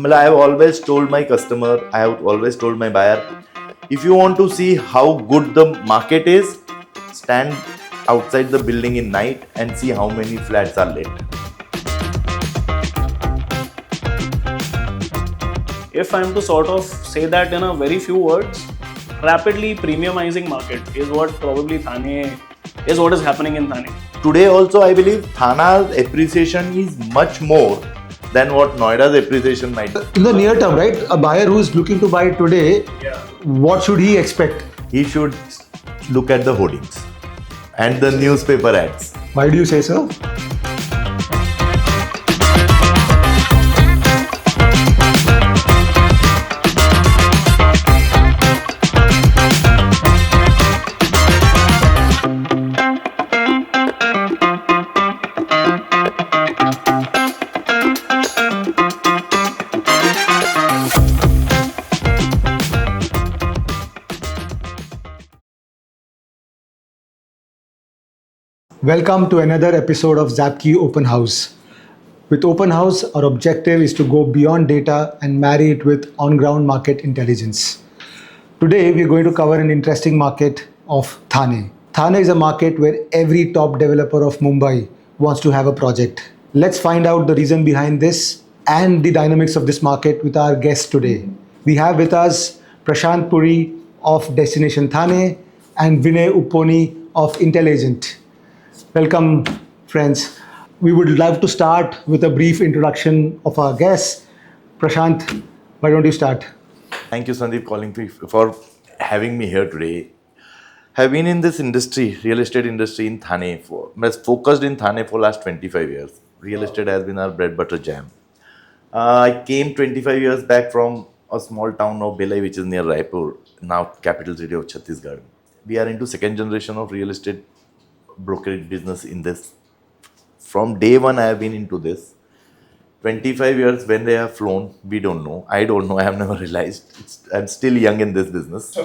I have always told my customer, I have always told my buyer, if you want to see how good the market is, stand outside the building in night and see how many flats are lit. If I'm to sort of say that in a very few words, rapidly premiumizing market is what probably Thane is what is happening in Thane. Today also I believe Thana's appreciation is much more than what Noida's appreciation might be. In the near term, right? A buyer who is looking to buy today, what should he expect? He should look at the hoardings and the newspaper ads. Why do you say so? Welcome to another episode of Zapkey Openhouse. With Openhouse, our objective is to go beyond data and marry it with on-ground market intelligence. Today, we are going to cover an interesting market of Thane. Thane is a market where every top developer of Mumbai wants to have a project. Let's find out the reason behind this and the dynamics of this market with our guest today. We have with us Prashant Puri of Destination Thane and Vinay Upponi of Intelligent. Welcome, friends. We would love to start with a brief introduction of our guests. Prashant, why don't you start? Thank you, Sandeep, for having me here today. I've been in this industry, real estate industry in Thane, focused in Thane for last 25 years. Real estate has been our bread butter jam. I came 25 years back from a small town of Belai, which is near Raipur, now capital city of Chhattisgarh. We are into second generation of real estate brokerage business in this. From day one, I have been into this. 25 years when they have flown, we don't know. I don't know. I have never realized. I'm still young in this business.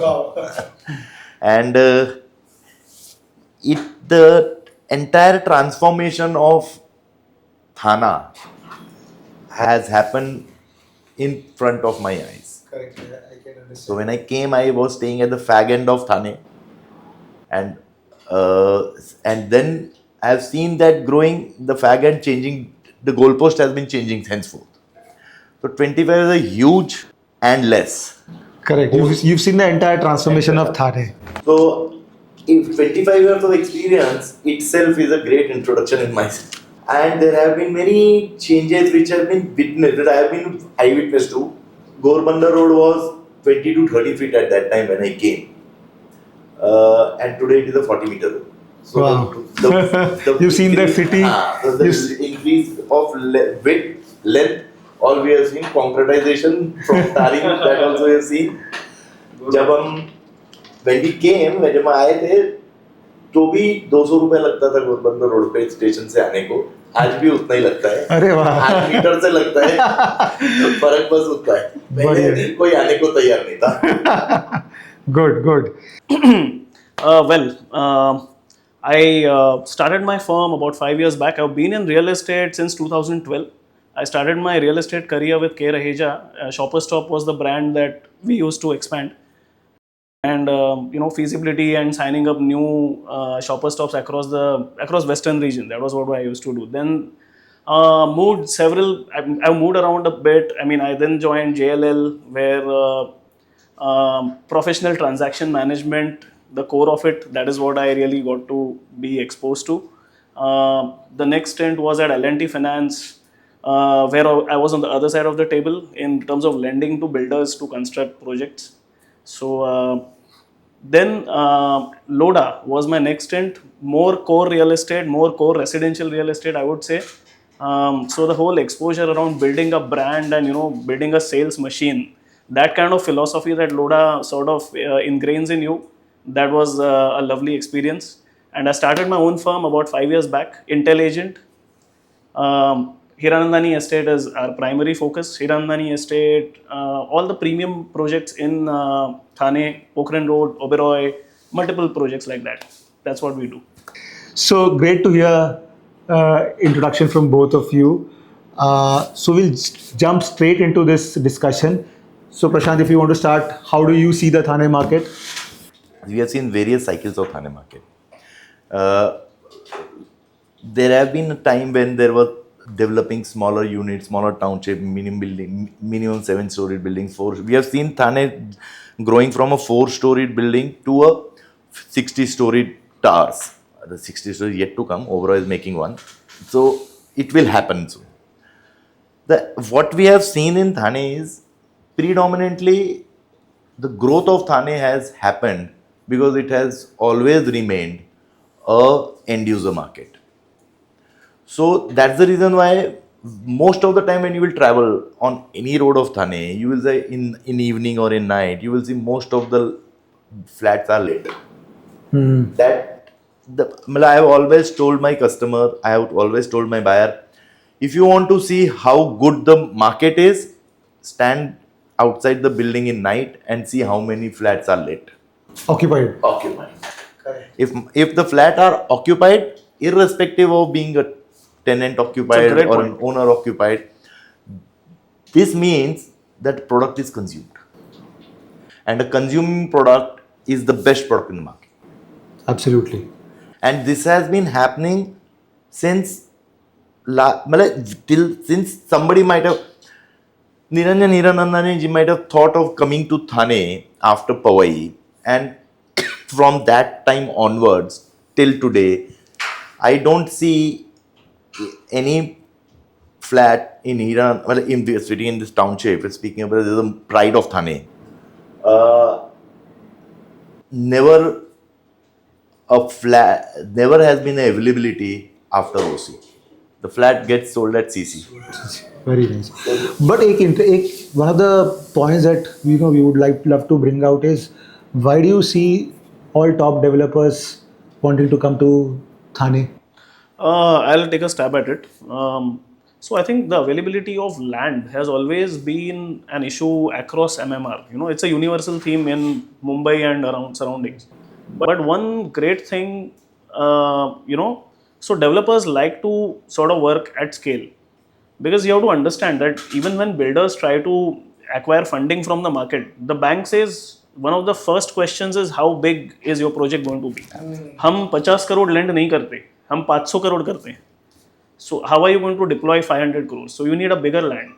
And the entire transformation of Thana has happened in front of my eyes. Correct. I can understand. So when I came, I was staying at the fag end of Thane, and then I have seen that growing, the fag end changing, the goalpost has been changing henceforth. So 25 is a huge and less. Correct. You've seen the entire transformation of Thane. So if 25 years of experience itself is a great introduction in myself. And there have been many changes which have been witnessed, that I have been eyewitness to. Gorbanda Road was 20 to 30 feet at that time when I came. And today it is a 40-meter road. So wow. You've seen the city. So the increase of width, length, all we have seen. Concretization from tarring, that also we have seen. When we came, when we आए थे, तो भी 200 रुपए लगता था Ghodbunder road पे station से आने को. आज भी उतना ही लगता है. अरे वाह. 8 मीटर से लगता है. फर्क बस उतना है. पहले कोई आने को तैयार नहीं था. Good. I started my firm about 5 years back. I've been in real estate since 2012. I started my real estate career with K. Raheja. Shopper Stop was the brand that we used to expand. And feasibility and signing up new shopper stops across Western region. That was what I used to do. Then I've moved around a bit. I then joined JLL, where professional transaction management, the core of it, that is what I really got to be exposed to. The next stint was at L&T Finance, where I was on the other side of the table in terms of lending to builders to construct projects. So then Noida was my next stint, more core real estate, more core residential real estate, I would say. So the whole exposure around building a brand and building a sales machine, that kind of philosophy that Noida sort of ingrains in you, that was a lovely experience. And I started my own firm about 5 years back, Intelligent. Hiranandani estate is our primary focus. Hiranandani estate, all the premium projects in Thane, Pokhran Road, Oberoi, multiple projects like that. That's what we do. So great to hear introduction from both of you. So we'll jump straight into this discussion. So Prashant, if you want to start, how do you see the Thane market? We have seen various cycles of Thane market. Uh, there have been a time when there were developing smaller units, smaller township, minimum 7-story buildings. We have seen Thane growing from a 4-storied building to a 60-storied towers. The 60 story yet to come. Overall is making one, so it will happen soon. What we have seen in Thane is predominantly the growth of Thane has happened because it has always remained a end user market. So that's the reason why most of the time when you will travel on any road of Thane, you will say in evening or in night, you will see most of the flats are lit. That I have always told my customer, I have always told my buyer, if you want to see how good the market is, stand outside the building in night and see how many flats are lit. Occupied. Occupied. If the flat are occupied, irrespective of being a tenant occupied great or point. an owner occupied, this means that product is consumed. And a consuming product is the best product in the market. Absolutely. And this has been happening since since somebody might have Hiranandani ji might have thought of coming to Thane after Powai, and from that time onwards till today, I don't see any flat in in the city, in this township. Speaking about the pride of Thane, never never has been an availability after OC. The flat gets sold at CC. Very nice. But one of the points that we would love to bring out is, why do you see all top developers wanting to come to Thane? I'll take a stab at it. So I think the availability of land has always been an issue across MMR. It's a universal theme in Mumbai and around surroundings. But one great thing, so developers like to sort of work at scale, because you have to understand that even when builders try to acquire funding from the market, the bank says one of the first questions is how big is your project going to be. हम 50 crore lend नहीं करते, हम 500 करोड़ करते हैं. So how are you going to deploy 500 crores? So you need a bigger land.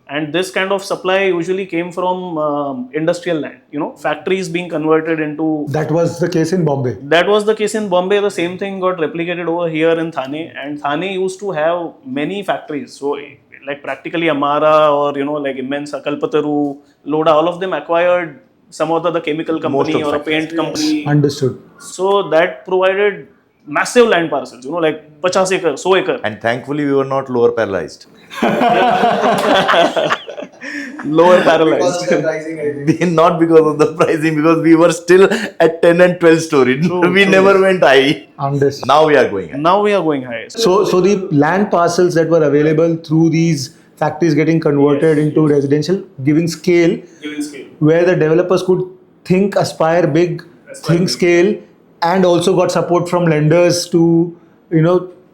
And this kind of supply usually came from industrial land, factories being converted into. That was the case in Bombay. That was the case in Bombay. The same thing got replicated over here in Thane. And Thane used to have many factories. So like practically Amara or, like immense Kalpataru, Loda, all of them acquired some of the chemical company or a paint company. Understood. So that provided massive land parcels, like 50 acre, 100 acre. And thankfully, we were not lower paralyzed. Lower paralyzed. Not because of the pricing, because we were still at 10 and 12 story. We never went high. Understood. Now we are going high. Now we are going high. So the land parcels that were available through these factories getting converted into residential, giving scale, where the developers could think, aspire big, think scale, and also got support from lenders to,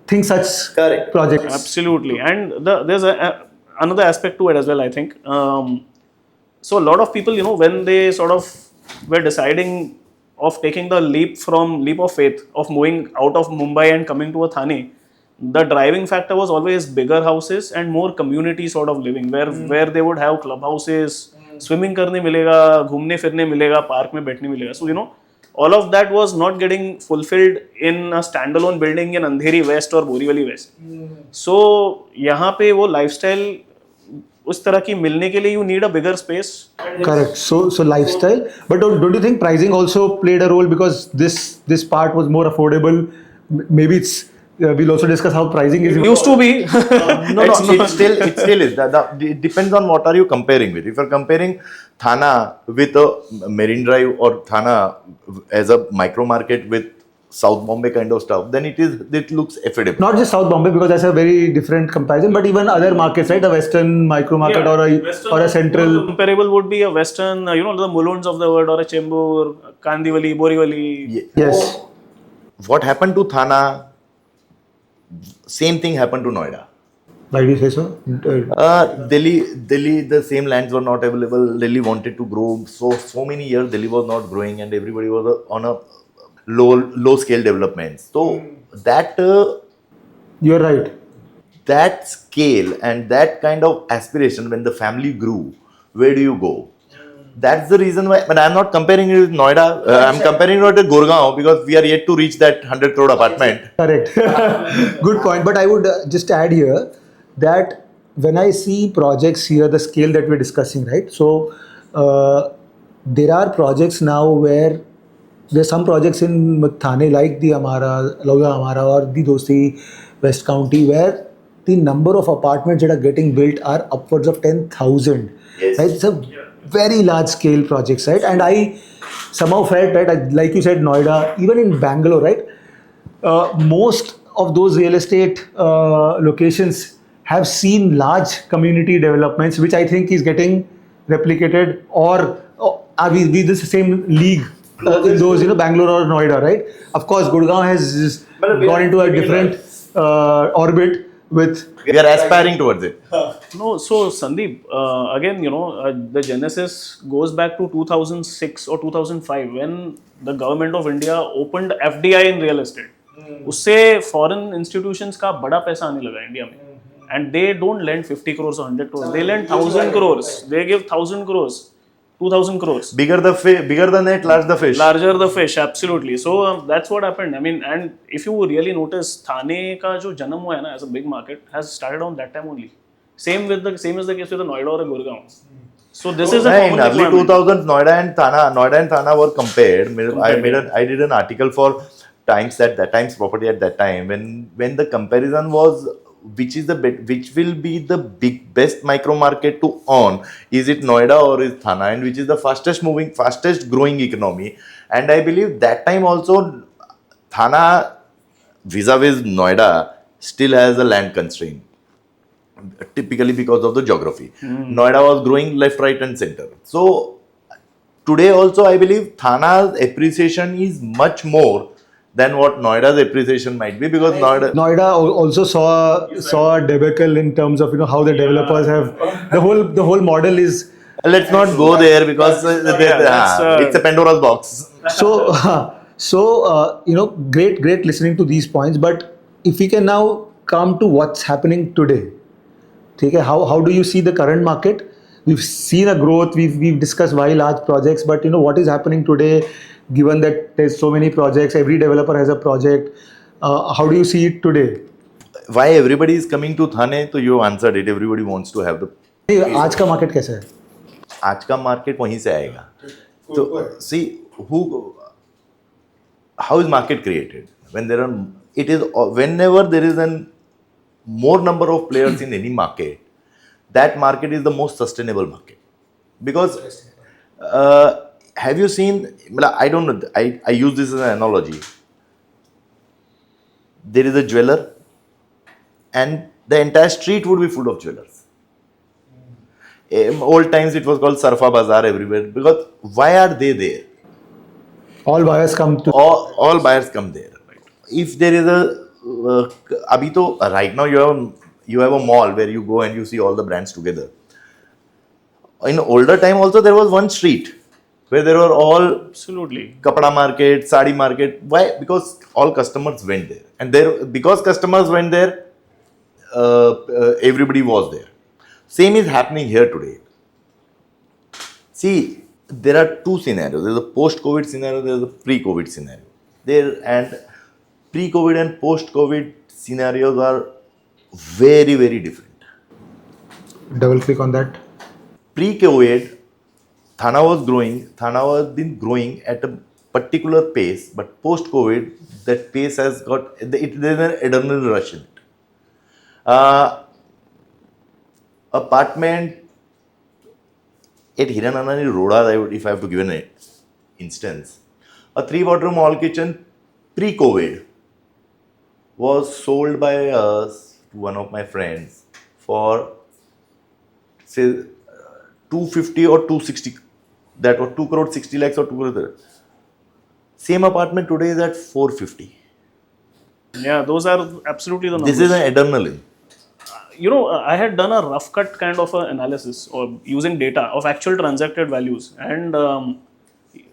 think such projects. Absolutely. And there's another aspect to it as well, I think. So a lot of people, when they sort of were deciding of taking the leap of faith of moving out of Mumbai and coming to a Thane, the driving factor was always bigger houses and more community sort of living, where they would have clubhouses, swimming करने मिलेगा, घूमने फिरने मिलेगा, park में बैठने मिलेगा. So all of that was not getting fulfilled in a standalone building in Andheri West or Borivali West. So यहाँ पे वो lifestyle उस तरह की मिलने के लिए you need a bigger space. Correct. So lifestyle. But don't you think pricing also played a role, because this part was more affordable? Maybe it's. We'll also discuss how pricing is. It used to be. No, it still is. It depends on what are you comparing with. If you're comparing Thane with a Marine Drive or Thane as a micro market with South Bombay kind of stuff, then it looks affordable. Not just South Bombay, because that's a very different comparison, but even other markets, right? A Western micro market or a central. Comparable would be a Western, the Mulunds of the world, or a Chembur, Kandivali, Borivali. Yes. What happened to Thane? Same thing happened to Noida. Why do you say so? Delhi, the same lands were not available. Delhi wanted to grow, so many years Delhi was not growing, and everybody was on a low scale development. So that You're right. that scale and that kind of aspiration, when the family grew, where do you go? That's the reason why. But I'm not comparing it with Noida. I'm comparing it with Gurgaon because we are yet to reach that 100 crore apartment. Correct. Good point. But I would just add here that when I see projects here, the scale that we're discussing, right? So there are projects now where there's some projects in Thane like the Amara, Loga Amara or the Dosti West County where the number of apartments that are getting built are upwards of 10,000. Yes. Right? It's a very large scale projects, right? And I somehow felt, right, like you said, Noida, even in Bangalore, right? Most of those real estate locations have seen large community developments, which I think is getting replicated, or are we this same league in those, Bangalore or Noida, right? Of course, Gurgaon has just gone into a different orbit with. We are aspiring towards it. No, so Sandeep, again, the genesis goes back to 2006 or 2005 when the government of India opened FDI in real estate. उससे foreign institutions का बड़ा पैसा आने लगा India में, and they don't lend 50 crores or 100 crores, they lend 1,000 crores, they give 1,000 crores, 2,000 crores. Bigger the net, large the fish. Larger the fish, absolutely. So that's what happened. I mean, and if you really notice, Thane का जो जन्म हुआ है ना as a big market has started on that time only. Same is the case with the Noida or a Gurgaon. So this is a In common early requirement. 2000s, Noida and Thane were compared. I did an article for Times Property at that time when the comparison was which will be the best micro market to own. Is it Noida or is Thane, and which is the fastest growing economy? And I believe that time also Thane vis-a-vis Noida still has a land constraint, typically because of the geography. Noida was growing left, right, and center. So today also I believe Thana's appreciation is much more than what Noida's appreciation might be, because Noida also saw a debacle in terms of how the developers have the whole model is. Let's not go there because it's a Pandora's box. So great listening to these points. But if we can now come to what's happening today, okay, how do you see the current market? We've seen a growth. We've discussed why large projects, but what is happening today? Given that there's so many projects, every developer has a project. How do you see it today? Why everybody is coming to Thane? So you answered it. Everybody wants to have the. आज का market कैसा है? आज का market वहीं से आएगा. So see how is market created? Whenever there is a more number of players in any market, that market is the most sustainable market. Because have you seen, I don't know, I use this as an analogy. There is a jeweler and the entire street would be full of jewelers. In old times it was called Sarfa Bazaar everywhere, because why are they there? All buyers come to. All buyers come there. If there is right now you have a mall where you go and you see all the brands together. In older time also there was one street where there were all Absolutely. kapda market, sari market. Why? Because all customers went there, and because customers went there, everybody was there. Same is happening here today. See, there are two scenarios. There's a post-COVID scenario, there's a pre-COVID scenario. And pre-COVID and post-COVID scenarios are very, very different. Double click on that. Pre-COVID, Thane was been growing at a particular pace, but post-COVID, that pace has there's an adrenaline rush in it. Apartment at Hiranandani, Noida, if I have to give an instance, a 3-bedroom all kitchen pre-COVID was sold by us to one of my friends for say 250 or 260. That was 2 crore 60 lakhs or 2 crore. Same apartment today is at 450. Yeah, those are absolutely the numbers. This is an adrenaline. I had done a rough cut kind of a analysis or using data of actual transacted values, and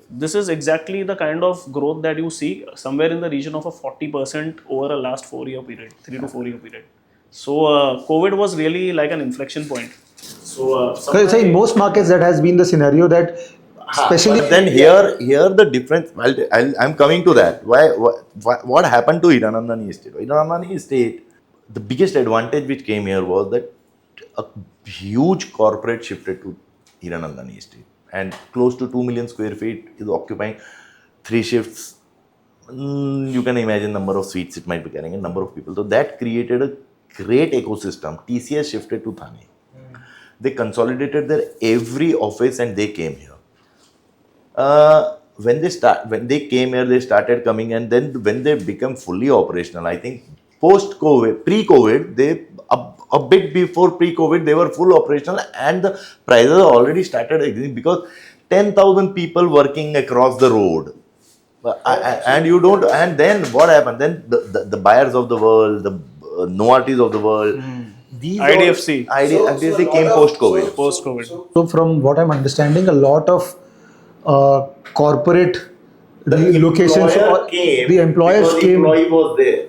this is exactly the kind of growth that you see somewhere in the region of a 40% over a last 4 year period, 3 to 4 year period. So COVID was really like an inflection point. So So in most markets, that has been the scenario that, especially. But then here the difference. I'm coming to that. What happened to Hiranandani Estate? Hiranandani Estate, the biggest advantage which came here was that a huge corporate shifted to Hiranandani Estate, and close to 2 million square feet is occupying 3 shifts. You can imagine number of suites it might be carrying, a number of people. So that created a great ecosystem. TCS shifted to Thane. They consolidated their every office and they came here. When they came here, they started coming, and then when they become fully operational, I think post-COVID, pre-COVID, a bit before pre-COVID, they were full operational, and the prices already started existing because 10,000 people working across the road. And you don't, and then what happened? Then the buyers of the world, the Novartis of the world, these IDFC came post-COVID. Post-COVID. So from what I'm understanding, a lot of corporate locations, or the employers came, employee was there.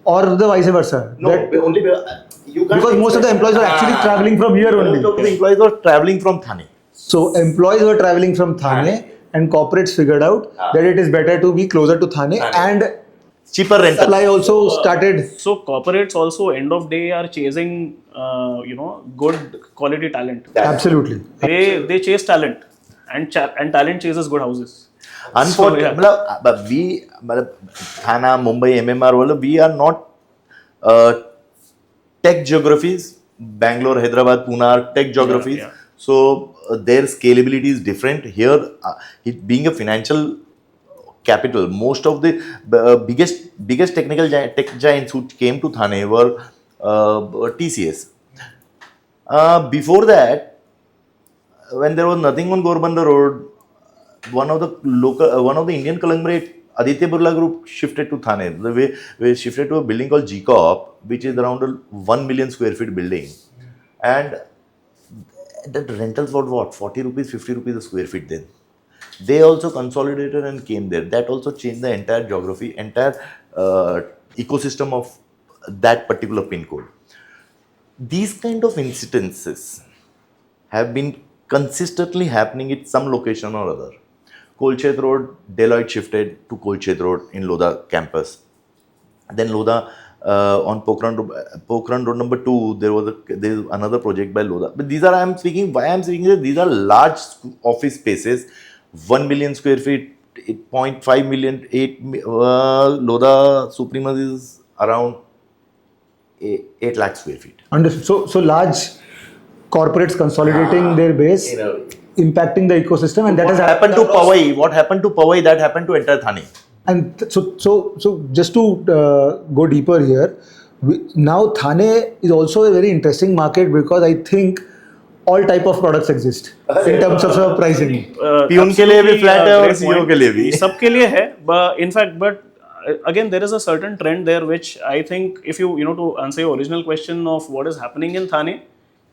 or the vice versa. No, That, only you can't because most of the employees were actually traveling from here only. Most of the employees were traveling from Thane. So employees were traveling from Thane, and corporates figured out that it is better to be closer to Thane, and Cheaper rental. supply also started. So corporates also end of day are chasing good quality talent. Absolutely. They chase talent, and talent chases good houses. Unfortunately, but we, Thane, Mumbai, MMR, we are not tech geographies. Bangalore, Hyderabad, Pune are tech geographies. Yeah. So their scalability is different. Here, it being a financial capital, most of the biggest tech giants who came to Thane were TCS. Before that, when there was nothing on Gorbanda Road, one of the Indian conglomerate, Aditya Birla Group, shifted to Thane. We shifted to a building called G-Corp, which is around a 1 million square feet building, and the rentals were what, 40 rupees, 50 rupees a square feet then. They also consolidated and came there. That also changed the entire geography, entire ecosystem of that particular pin code. These kind of incidences have been consistently happening at some location or other. Kolchet Road, Deloitte shifted to Kolchet Road in Lodha campus. Then Lodha, on Pokhran Road number 2, there is another project by Lodha. But these are, why I'm speaking is these are large office spaces, 1 million square feet, 8.5 million, Lodha Supremas is around 8 lakh square feet. Understood. So large corporates consolidating their base, impacting the ecosystem, and that has happened to Powai. What happened to Powai? That happened to entire Thane. And so just to go deeper here, now Thane is also a very interesting market because I think all type of products exist in terms of pricing. Pion के लिए भी flat है और CEO के लिए भी. सबके लिए है, but in fact, again, there is a certain trend there which I think, if you to answer your original question of what is happening in Thane,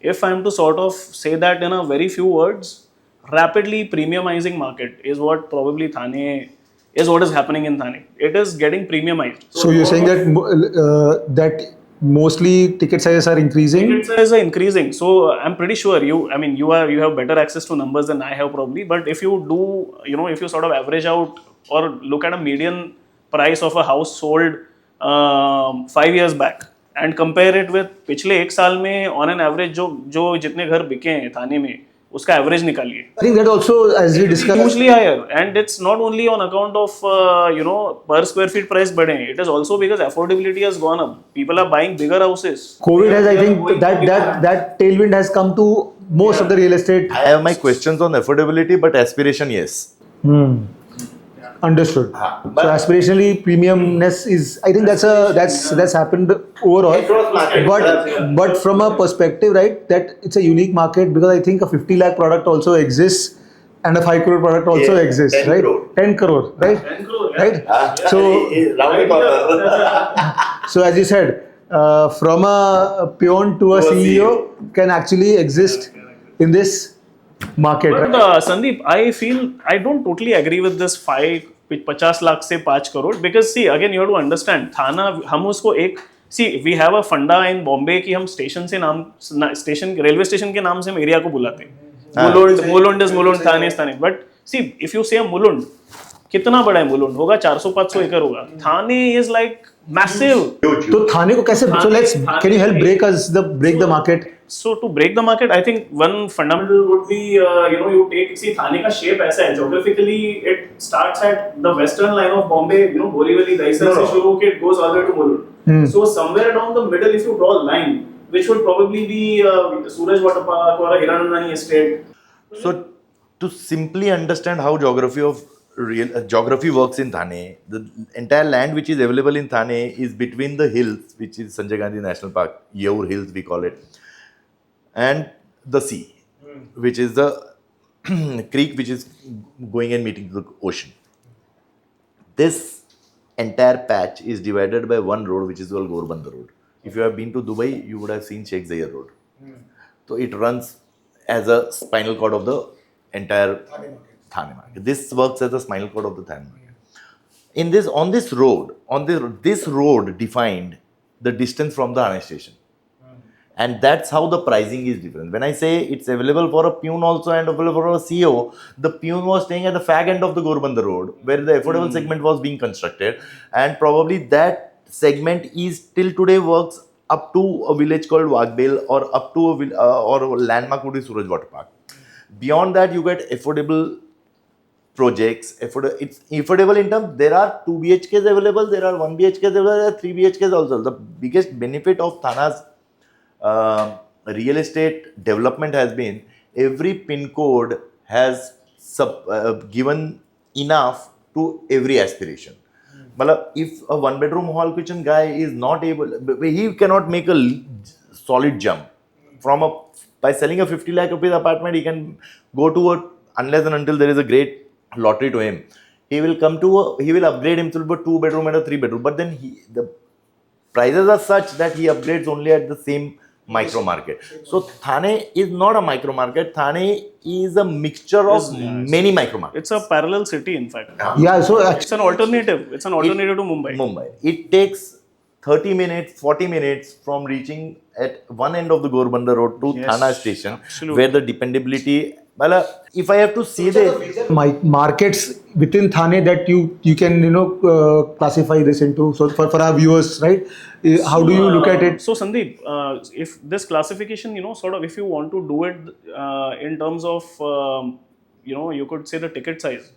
if I am to sort of say that in a very few words, rapidly premiumizing market is what probably Thane is what is happening in Thane. It is getting premiumized. So you're saying that that mostly ticket sizes are increasing? Ticket sizes are increasing. So I'm pretty sure you have better access to numbers than I have probably. But if you do, if you sort of average out or look at a median price of a house sold 5 years back and compare it with पिछले 1 साल में on an average जो जितने घर बिके हैं थाने में उसका average निकालिए. I think that also, as we discussed, hugely higher, and it's not only on account of per square feet price बढ़े. It is also because affordability has gone up. People are buying bigger houses. COVID has, I think, that tailwind has come to most of the real estate. I have my questions on affordability, but aspiration, yes. Understood. So aspirationally, premiumness is, I think that's happened overall. But from a perspective, right, that it's a unique market because I think a 50 lakh product also exists and a 5 crore product also exists, 10 right? crore. 10 crore, right? 10 crore, right? So as you said, from a peon to a CEO can actually exist in this market. But Right? Sandeep, I feel I don't totally agree with this 50 lakh से 5 crore because see again you have to understand थाना हम उसको एक see we have a funda in Bombay कि हम station से नाम station railway station के नाम से हम एरिया को बुलाते हैं Mulund is Mulund Thane is Thane but see if you say Mulund कितना बड़ा है मुलुंड होगा 400-500 एकड़ होगा थाने इज लाइक मैसिव तो थाने को कैसे so let's can you help break the market? So to break the market, I think one fundamental would be, you take, see, Thane ka shape ऐसा है, geographically it starts at the western line of Bombay, Borivali, Dahisar से शुरू होके it goes all the way to Mulund. So somewhere down the middle, if you draw a line, which would probably be Suraj Water Park or a Hiranandani estate. So to simply understand how geography works in Thane, the entire land which is available in Thane is between the hills, which is Sanjay Gandhi National Park, Yaur Hills we call it, and the sea, which is the creek which is going and meeting the ocean. This entire patch is divided by one road which is called Gorbandar Road. If you have been to Dubai, you would have seen Sheikh Zayed Road. So it runs as a spinal cord of the entire Thane market. This works as a spinal cord of the Thane market. On this road defined the distance from the Thane station. And that's how the pricing is different. When I say it's available for a peon also and available for a CEO, the peon was staying at the fag end of the Gorbandar Road, where the affordable segment was being constructed, and probably that segment is till today works up to a village called Wagbel or up to or a landmark would be Suraj Water Park. Beyond that, you get affordable projects. It's affordable in terms there are 2 BHKs available, there are 1 BHKs available, there are 3 BHKs also. The biggest benefit of Thana's real estate development has been every pin code has given enough to every aspiration. If a 1-bedroom hall kitchen guy is not able, he cannot make a solid jump by selling a 50 lakh rupees apartment. He can go to unless and until there is a great lottery to him, he will upgrade himself to a 2-bedroom and a 3-bedroom, but then the prices are such that he upgrades only at the same micro market. So Thane is not a micro market. Thane is a mixture of many micro markets. It's a parallel city, in fact. Yeah, so It's an alternative. It's an alternative to Mumbai. It takes 30 minutes, 40 minutes from reaching at one end of the Gorbandar Road to Thane station, where the dependability. If I have to see the markets within Thane that you can classify this into. So for our viewers, right? How do you look at it? So Sandeep, if this classification, sort of, if you want to do it in terms of, you could say the ticket size,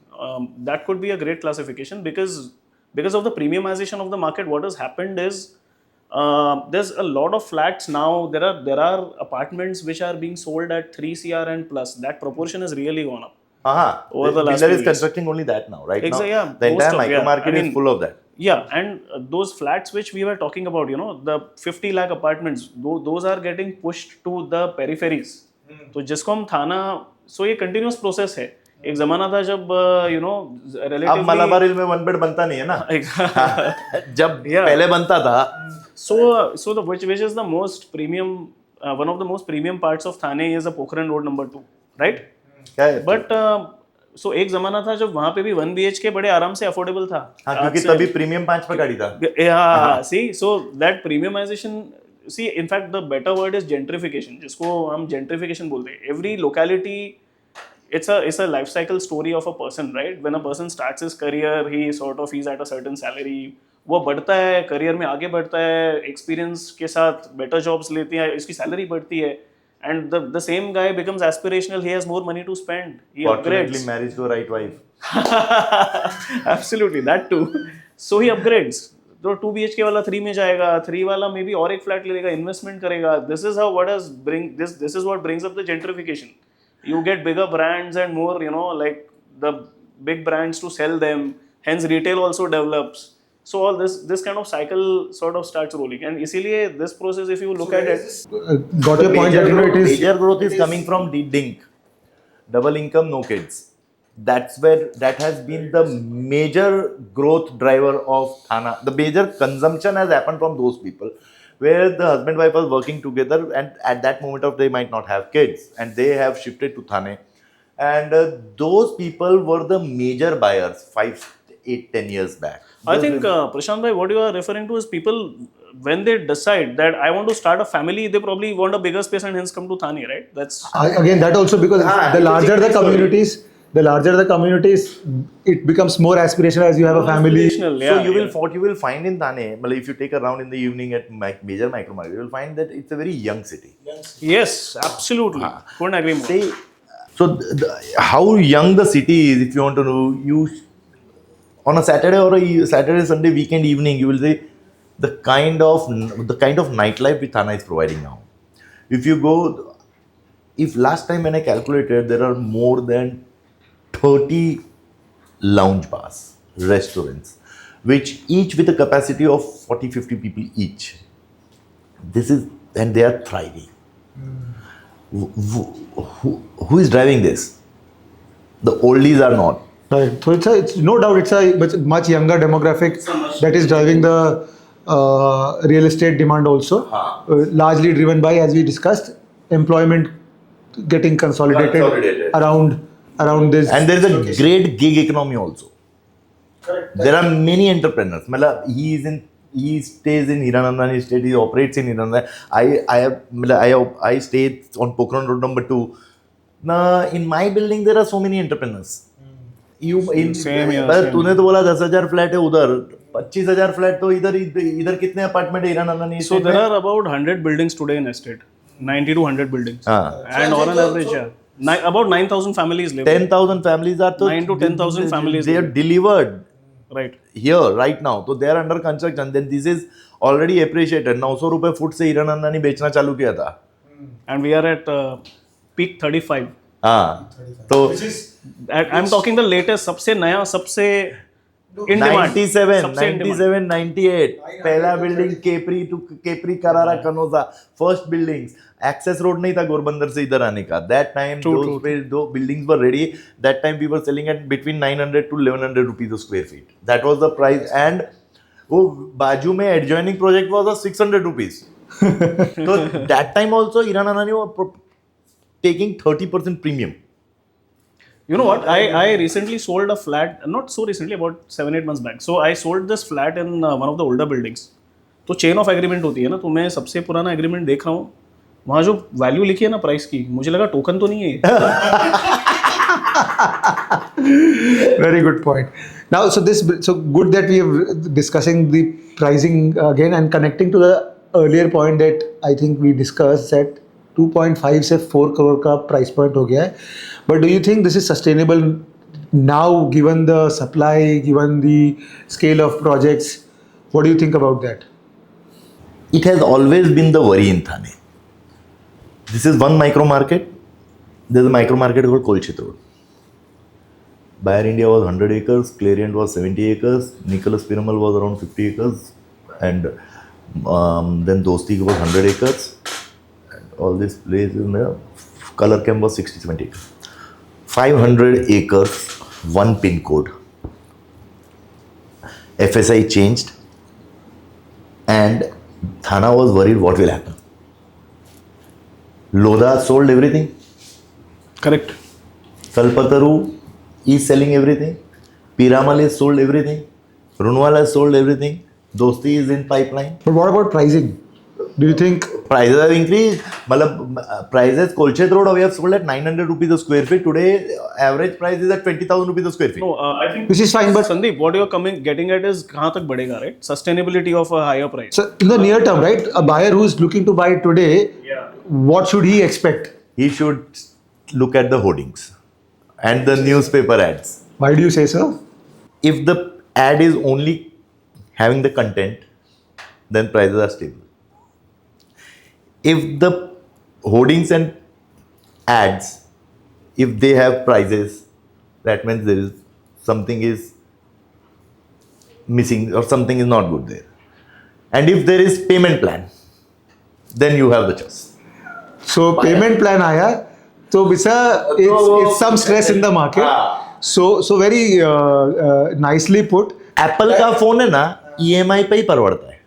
that could be a great classification because of the premiumization of the market. What has happened is there's a lot of flats now. There are apartments which are being sold at 3 CR and plus. That proportion has really gone up. Over the last builder few is constructing only that now, right? Exactly, now, yeah, the entire most of- micro yeah, market I mean, is full of that. Yeah, and those flats which we were talking about, the 50 lakh apartments, those are getting pushed to the peripheries. तो जिसको हम थाना, so ये continuous process है. एक जमाना था जब relatively अब मलाबार हिल में 1 बेड बनता नहीं है ना. जब पहले बनता था. So which is the most premium, one of the most premium parts of Thane is the Pokhran Road number 2, right? But so एक जमाना था जब वहाँ पे भी 1 BHK बड़े आराम से अफोर्डेबल था. हाँ, क्योंकि तभी प्रीमियम 5 पे गाड़ी था. Yeah, see, so that premiumization, see, in fact, the better word is gentrification, जिसको हम gentrification बोलते हैं. Every locality, it's a life cycle story of a person, right? When a person starts his career, he's at a certain salary. वो बढ़ता है, career में आगे बढ़ता है, experience के साथ better jobs लेती है, इसकी salary बढ़ती है. And the same guy becomes aspirational. He has more money to spend. He Fortunately, upgrades. marriage to the right wife. Absolutely, that too. So he upgrades. तो 2 BHK वाला 3 में जाएगा, 3 वाला maybe और एक flat लेगा, investment करेगा. This is how this is what brings up the gentrification. You get bigger brands and more, like the big brands to sell them. Hence, retail also develops. So all this kind of cycle sort of starts rolling, and इसीलिए this process, if you look at it, got your point that it is major growth is coming from the DINK, double income, no kids. That has been the major growth driver of Thane. The major consumption has happened from those people, where the husband wife was working together, and at that moment of they might not have kids, and they have shifted to Thane, and those people were the major buyers 5, 8, 10 years back. I think, Prashant bhai, what you are referring to is people, when they decide that I want to start a family, they probably want a bigger space and hence come to Thane, right? That's Again, that also because the larger the communities, it becomes more aspirational as you have a family. aspirational, So yeah, you will yeah. what you will find in Thane, well, if you take a round in the evening at major micro market, you will find that it's a very young city. Yes, absolutely. Couldn't agree more. Say, so how young the city is, if you want to know, you on a Saturday or a Saturday Sunday weekend evening, you will say the kind of nightlife which Thane is providing now. If you go, if last time when I calculated, there are more than 30 lounge bars, restaurants, which each with a capacity of 40, 50 people each. And they are thriving. Who is driving this? The oldies are not. Right. So it's no doubt it's a much younger demographic that is driving the real estate demand also, largely driven by, as we discussed, employment getting consolidated around this. And there is a great gig economy also. There are many entrepreneurs. He stays in Hiranandani estate. He operates in Hiranandani. I stay on Pokhran Road number 2. Now, in my building, there are so many entrepreneurs. Same here, तूने तो बोला 10,000 flat है उधर, 25,000 flat तो इधर कितने apartment है Hiranandani? So there are about 100 buildings today in estate. 90 to 100 buildings. And on an average, yeah. About 9,000 families live. 10,000 families are 9 to 10,000 families They are live. delivered Right. here right now. So they are under construction. Then this is already appreciated. 900 रुपए foot से हिरानंदानी बेचना चालू किया था. And we are at peak 35. हाँ. तो I'm talking the latest, सबसे नया, सबसे in demand. 97, सबसे in demand. 97, 98. पहला बिल्डिंग केपरी करारा Kanoja, first buildings. Access road नहीं था गोरबंदर से इधर आने का. That time दो buildings were ready. That time we were selling at between 900 to 1100 rupees a square feet. That was the price. And वो बाजू में adjoining project was 600 rupees. So that time also Hiranandani was taking 30% premium. You know what? I recently sold a flat, not so recently, about 7-8 months back. So I sold this flat in one of the older buildings. तो chain of agreement होती है ना, तो मैं सबसे पुराना agreement देख रहा हूँ, वहाँ जो वैल्यू लिखी है ना प्राइस की, मुझे लगा टोकन तो नहीं है ये. Very good point. Now, so good that we are discussing the pricing again and connecting to the earlier point that I think we discussed that 2.5 से 4 crore का price point हो गया है. But do you think this is sustainable now, given the supply, given the scale of projects? What do you think about that? It has always been the worry in Thane. This is one micro market. There's a micro market called Kolchit Road. Bayer India was 100 acres, Clariant was 70 acres, Nicholas Piramal was around 50 acres, and then Dosti was 100 acres. And all this place in the Color Chem was 60-70 acres. 500 acres, one pin code. FSI changed, and Thana was worried what will happen. Lodha sold everything. Correct. Kalpataru is selling everything. Piramal has sold everything. Runwal has sold everything. Dosti is in pipeline. But what about pricing? Do you think Prices have increased. Prices, Kolchet Road, we have sold at 900 rupees a square feet. Today, average price is at 20,000 rupees a square feet. No, I think which is fine, but Sandeep, what you're getting at is कहाँ तक बढ़ेगा, right? Sustainability of a higher price. so in the near term, right? A buyer who's looking to buy today, what should he expect? He should look at the hoardings and the newspaper ads. Why do you say so? If the ad is only having the content, then prices are stable. If the hoardings and ads, if they have prices, that means there is something is missing or something is not good there. And if there is payment plan, then you have the choice. So payment plan आया, so it's some stress in the market. So very nicely put. Apple का phone है ना EMI पे ही परवड़ता है.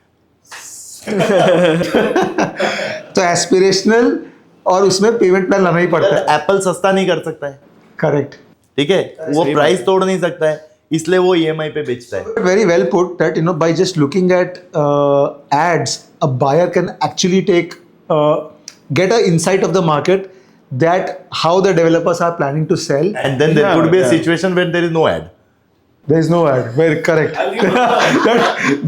तो aspirational और उसमें payment plan लाना ही पड़ता है. एप्पल सस्ता नहीं कर सकता है, करेक्ट. ठीक है, वो प्राइस तोड़ नहीं सकता है, इसलिए वो ईएमआई पे बेचता है. Very well put that, by just looking at ads, a buyer can actually get an insight of the market, that how the developers are planning to sell. And then there could be a situation where there is no ad. There is no ad. Very correct.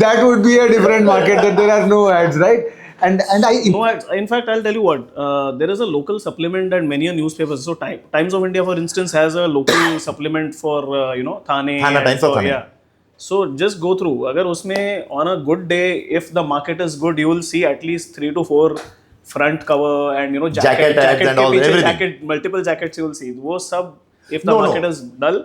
that would be a different market, that there are no ads, right? And I No, in fact, I'll tell you what. There is a local supplement that many newspapers. So, Times of India, for instance, has a local supplement for Thane. Thane, Times of Thane. Yeah. So just go through. Agar usme on a good day, if the market is good, you will see at least 3 to 4 front cover and Jacket ads and ke all, piche everything. multiple jackets you will see. वो सब if the No, market no. is dull.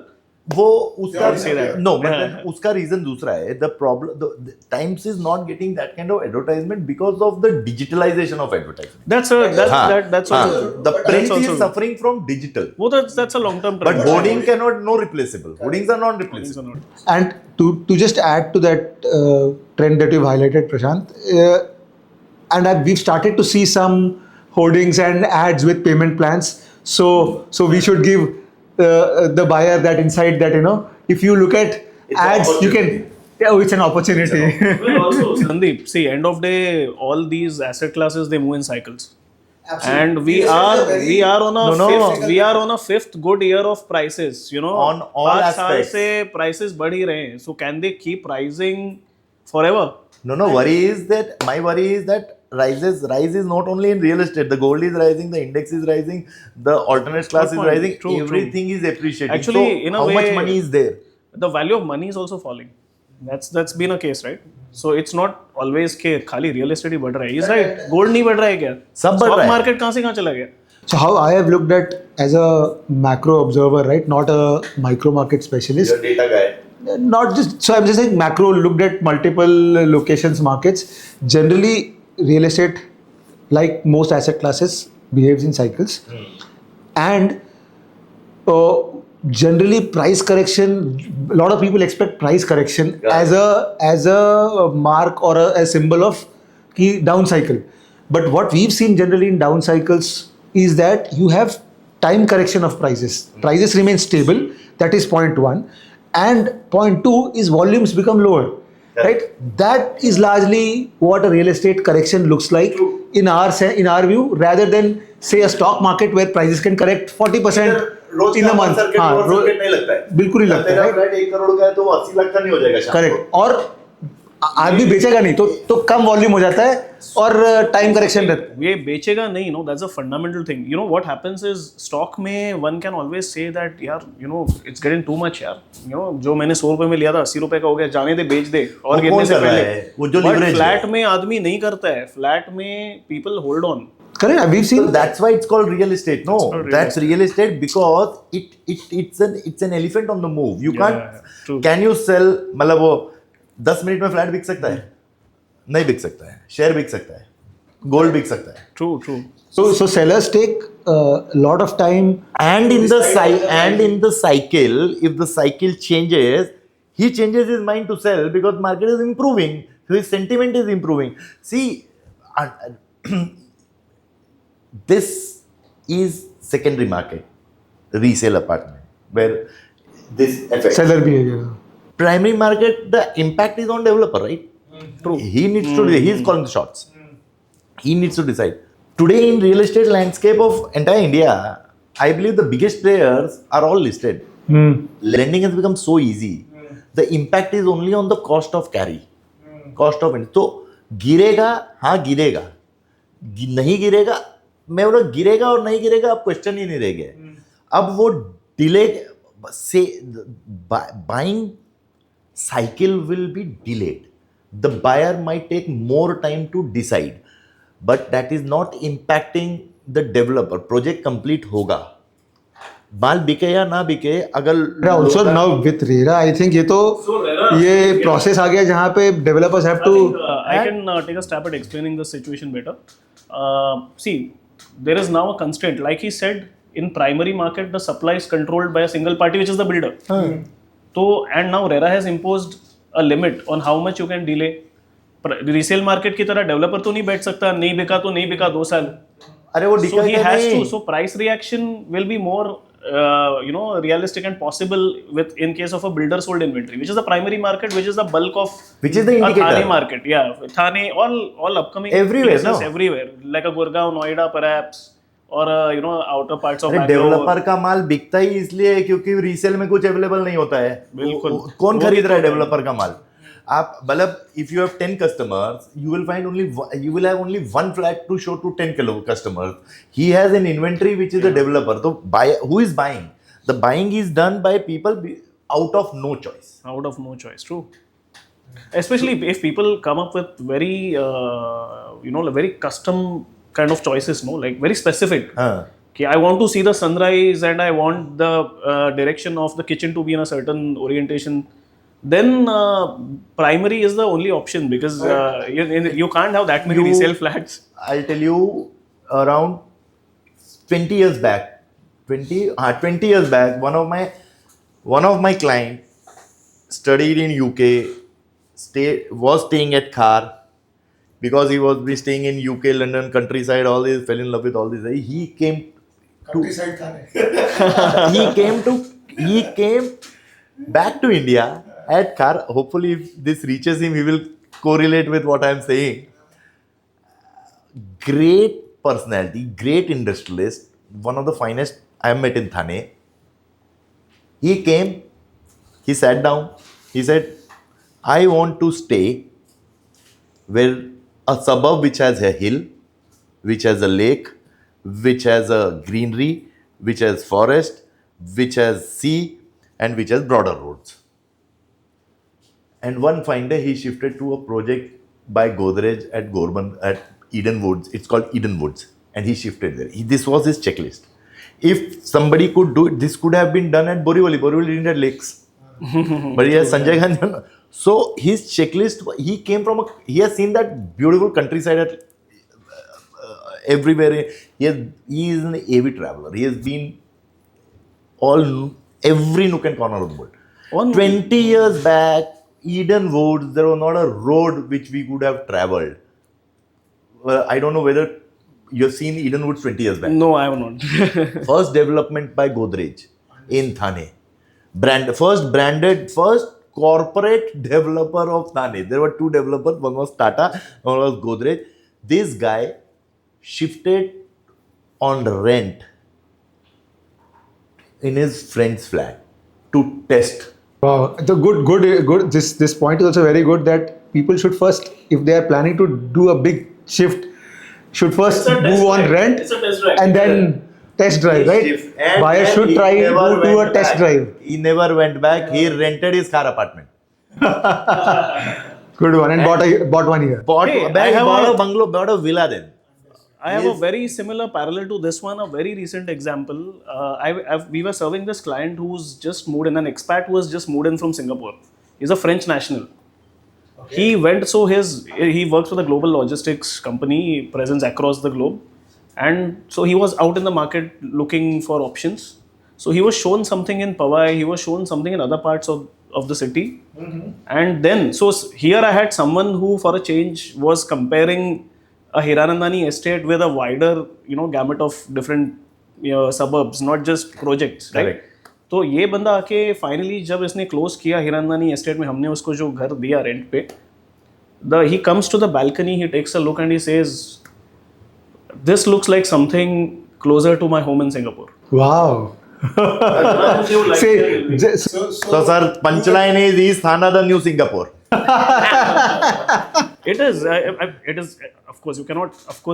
वो उसका say that. no, but उसका reason दूसरा है. The problem, the Times is not getting that kind of advertisement because of the digitalization of advertisement. That's also true. The print That's also is true. suffering from digital. Well, that's a long term trend. But hoarding cannot, no replaceable. Hoardings are non replaceable. And to just add to that trend that you've highlighted, Prashant, we've started to see some hoardings and ads with payment plans. So we should give the buyer that insight that if you look at ads, you can. Oh, it's an opportunity. Well, also, Sandeep, see, end of day, all these asset classes they move in cycles. Absolutely. And we are on a fifth good year of prices. On all 5 aspects. साल से prices बढ़ ही रहे हैं. So can they keep rising forever? No. My worry is that rise is not only in real estate. The gold is rising, the index is rising, the alternate class is point. rising. True. Everything is appreciating. Actually, so in a how way, much money is there? The value of money is also falling. That's been a case, right? So it's not always कि खाली real estate ही बढ़ रहा है. He's right. Gold नहीं बढ़ रहा है क्या? सब बढ़ रहा है. Stock market कहाँ से कहाँ चला गया? So how I have looked at as a macro observer, right, not a micro market specialist. Data guy. Not just, so I'm just saying macro, looked at multiple locations, markets. Generally, real estate, like most asset classes, behaves in cycles. And generally price correction, a lot of people expect price correction as a mark or a symbol of ki down cycle. But what we've seen generally in down cycles is that you have time correction of prices. Prices remain stable. That is point one. And point two is volumes become lower. Right? That is largely what a real estate correction looks like in our view, rather than say a stock market where prices can correct 40% in a month. नहीं लगता है. बिल्कुल ही लगता है. तेरा flat 1 crore का है तो 80 लाख का नहीं हो जाएगा शाम को. करेक्ट. और आदमी बेचेगा नहीं तो कम वॉल्यूम हो जाता है और टाइम करेक्शन रहता है. ये बेचेगा नहीं, that's a fundamental thing. What happens is stock में one can always say that यार it's getting too much यार. जो मैंने 100 रुपए में लिया था 80 रुपए का हो गया, जाने दे, बेच दे और गिरने से पहले. वो जो leverage फ्लैट में आदमी नहीं करता है. फ्लैट में people hold on. Correct. We've seen. So that's why it's called real estate. No, that's real estate because it's an elephant on the move. You can't. True. Can you sell? मतलब वो 10 minute में flat बिक सकता है? नहीं बिक सकता है. शेयर बिक सकता है. गोल्ड बिक सकता है. True. So sellers take a lot of time. And in the cycle, if the cycle changes, he changes his mind to sell because market is improving. So his sentiment is improving. See, this is secondary market, resale apartment, where this affects. Seller behavior. Primary market, the impact is on developer, right? True. He needs to. He is calling the shots. He needs to decide. Today in real estate landscape of entire India, I believe the biggest players are all listed. Lending has become so easy. The impact is only on the cost of carry, cost of interest. तो गिरेगा, हाँ गिरेगा, नहीं गिरेगा, मैं बोला गिरेगा और नहीं गिरेगा, अब क्वेश्चन ही नहीं रह गया. अब वो डिले से buying cycle will be delayed. The buyer might take more time to decide, but that is not impacting the developer. Project complete होगा. माल बिके या ना बिके, अगर also now with RERA, I think ये process आ गया जहाँ पे developers have to. I can take a stab at explaining the situation better. See, there is now a constraint. Like he said, in primary market, the supply is controlled by a single party, which is the builder. So, and now RERA has imposed a limit on how much you can delay. Resale market की तरह developer तो नहीं बैठ सकता, नहीं बिका तो नहीं बिका 2 साल. अरे वो So दिखा he क्या has नहीं? to. So price reaction will be more, realistic and possible with in case of a builder sold inventory, which is the primary market, which is the bulk of Which is the a indicator. Thane market. Yeah, Thane, all upcoming Everywhere, places, no? everywhere, like a Gurgaon, Noida, perhaps, or outer parts of अरे Bangalore. Developer का माल बिकता ही इसलिए है क्योंकि resale में कुछ available नहीं होता है. बिल्कुल. कौन वो खरीद भी रहा है तो डेवलपर का माल? आप मतलब if you have 10 customers, you will find only you will have only one flat to show to 10 customers. He has an inventory which is a developer. So buy, who is buying? The buying is done by people out of no choice. Out of no choice. True. Especially if people come up with very, very custom kind of choices, no, like very specific. Okay, I want to see the sunrise and I want the direction of the kitchen to be in a certain orientation. Then primary is the only option because you can't have that many resale flats. I'll tell you, around 20 years back, 20 years back, one of my client studied in UK, was staying at car because he was staying in UK, London, countryside, all this, fell in love with all this. He came Countryside Thane. he came back to India at car. Hopefully, if this reaches him, he will correlate with what I'm saying. Great personality, great industrialist, one of the finest I have met in Thane. He came, he sat down, he said, I want to stay where a suburb which has a hill, which has a lake, which has a greenery, which has forest, which has sea, and which has broader roads. And one fine day he shifted to a project by Godrej at Gorban at Eden Woods. It's called Eden Woods, and he shifted there. This was his checklist. If somebody could do it, this could have been done at Borivali. Borivali didn't have lakes, but he has Sanjay Gandhi. So his checklist, he has seen that beautiful countryside at everywhere. He is an AV traveler. He has been every nook and corner of the world. 20 years back, Eden Woods, there was not a road which we could have traveled. Well, I don't know whether you have seen Eden Woods 20 years back. No, I have not. First development by Godrej in Thane. First corporate developer of Thane. There were two developers, one was Tata, one was Godrej. This guy shifted on rent in his friend's flat to test. Wow, the good. This point is also very good that people should first, if they are planning to do a big shift, should first move on rent It's a test drive. and then test drive, right? Buyer should try to do a test drive. He never went back. He rented his car apartment. Good one, and bought one here. Bought Hey, a bungalow, bought a villa then. I have a very similar parallel to this one, a very recent example. We were serving this client who's just moved in, an expat who has just moved in from Singapore. He's a French national. Okay. He works with a global logistics company, presence across the globe. And so he was out in the market looking for options. So he was shown something in Powai, he was shown something in other parts of the city. Mm-hmm. And then, so here I had someone who for a change was comparing a Hiranandani estate with a wider, gamut of different suburbs, not just projects, right? Correct. तो ये बंदा आके finally जब इसने close किया Hiranandani estate में, हमने उसको जो घर दिया रेंट पे, he comes to the balcony, he takes a look and he says, this looks like something closer to my home in Singapore. Wow. So sir, punchline is Thane the new Singapore. It is. It is. Of course,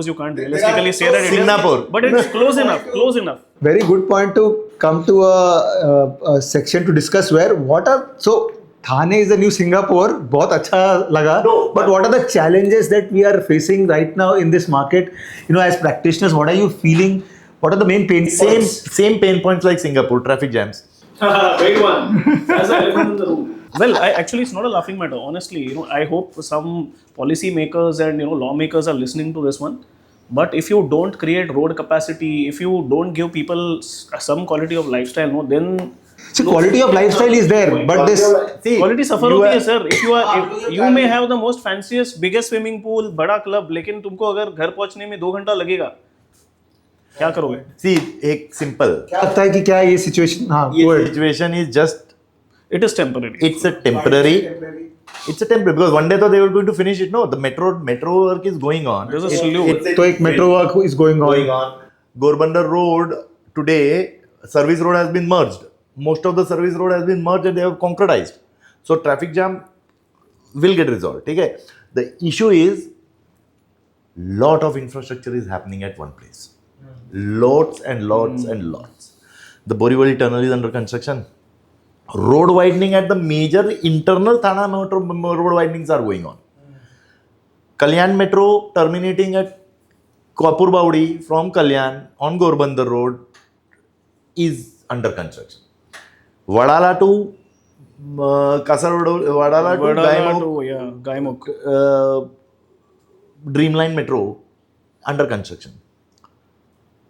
you can't realistically say that it is. Singapore. But it's close enough. Close enough. Very good point to come to a section to discuss so Thane is the new Singapore. बहुत अच्छा लगा. No, but what are the challenges that we are facing right now in this market? As practitioners, what are you feeling? What are the main pain points? Same pain points like Singapore, traffic jams. Great one. That's the elephant in the room. Well, actually, it's not a laughing matter. Honestly, I hope some policy makers and lawmakers are listening to this one. But if you don't create road capacity, if you don't give people some quality of lifestyle, then So quality of lifestyle is there, but this See, quality suffer you होती are- है sir. If you are you may have the most fanciest biggest swimming pool, बड़ा club, लेकिन तुमको अगर घर पहुंचने में 2 घंटा लगेगा, क्या करोगे? See, एक simple. क्या लगता है कि क्या ये सिचुएशन, हाँ ये go ahead. situation is just, It is temporary. it's a temporary. It's a temporary because one day though they were going to finish it. No, the metro work is going on. There's a slew. तो एक metro work is going on. Gorbandar Road today, service road has been merged. Most of the service road has been merged and they have concretized. So traffic jam will get resolved. Okay? The issue is lot of infrastructure is happening at one place. Lots and lots and lots. The Borivali tunnel is under construction. Road widening at the major internal Thane metro road widenings are going on. Kalyan metro terminating at Kapur Baudi from Kalyan on Gorbandar Road is under construction. Vadala to Kasaragod, Vadala to Gaimok, Gaimok. Dreamline metro under construction.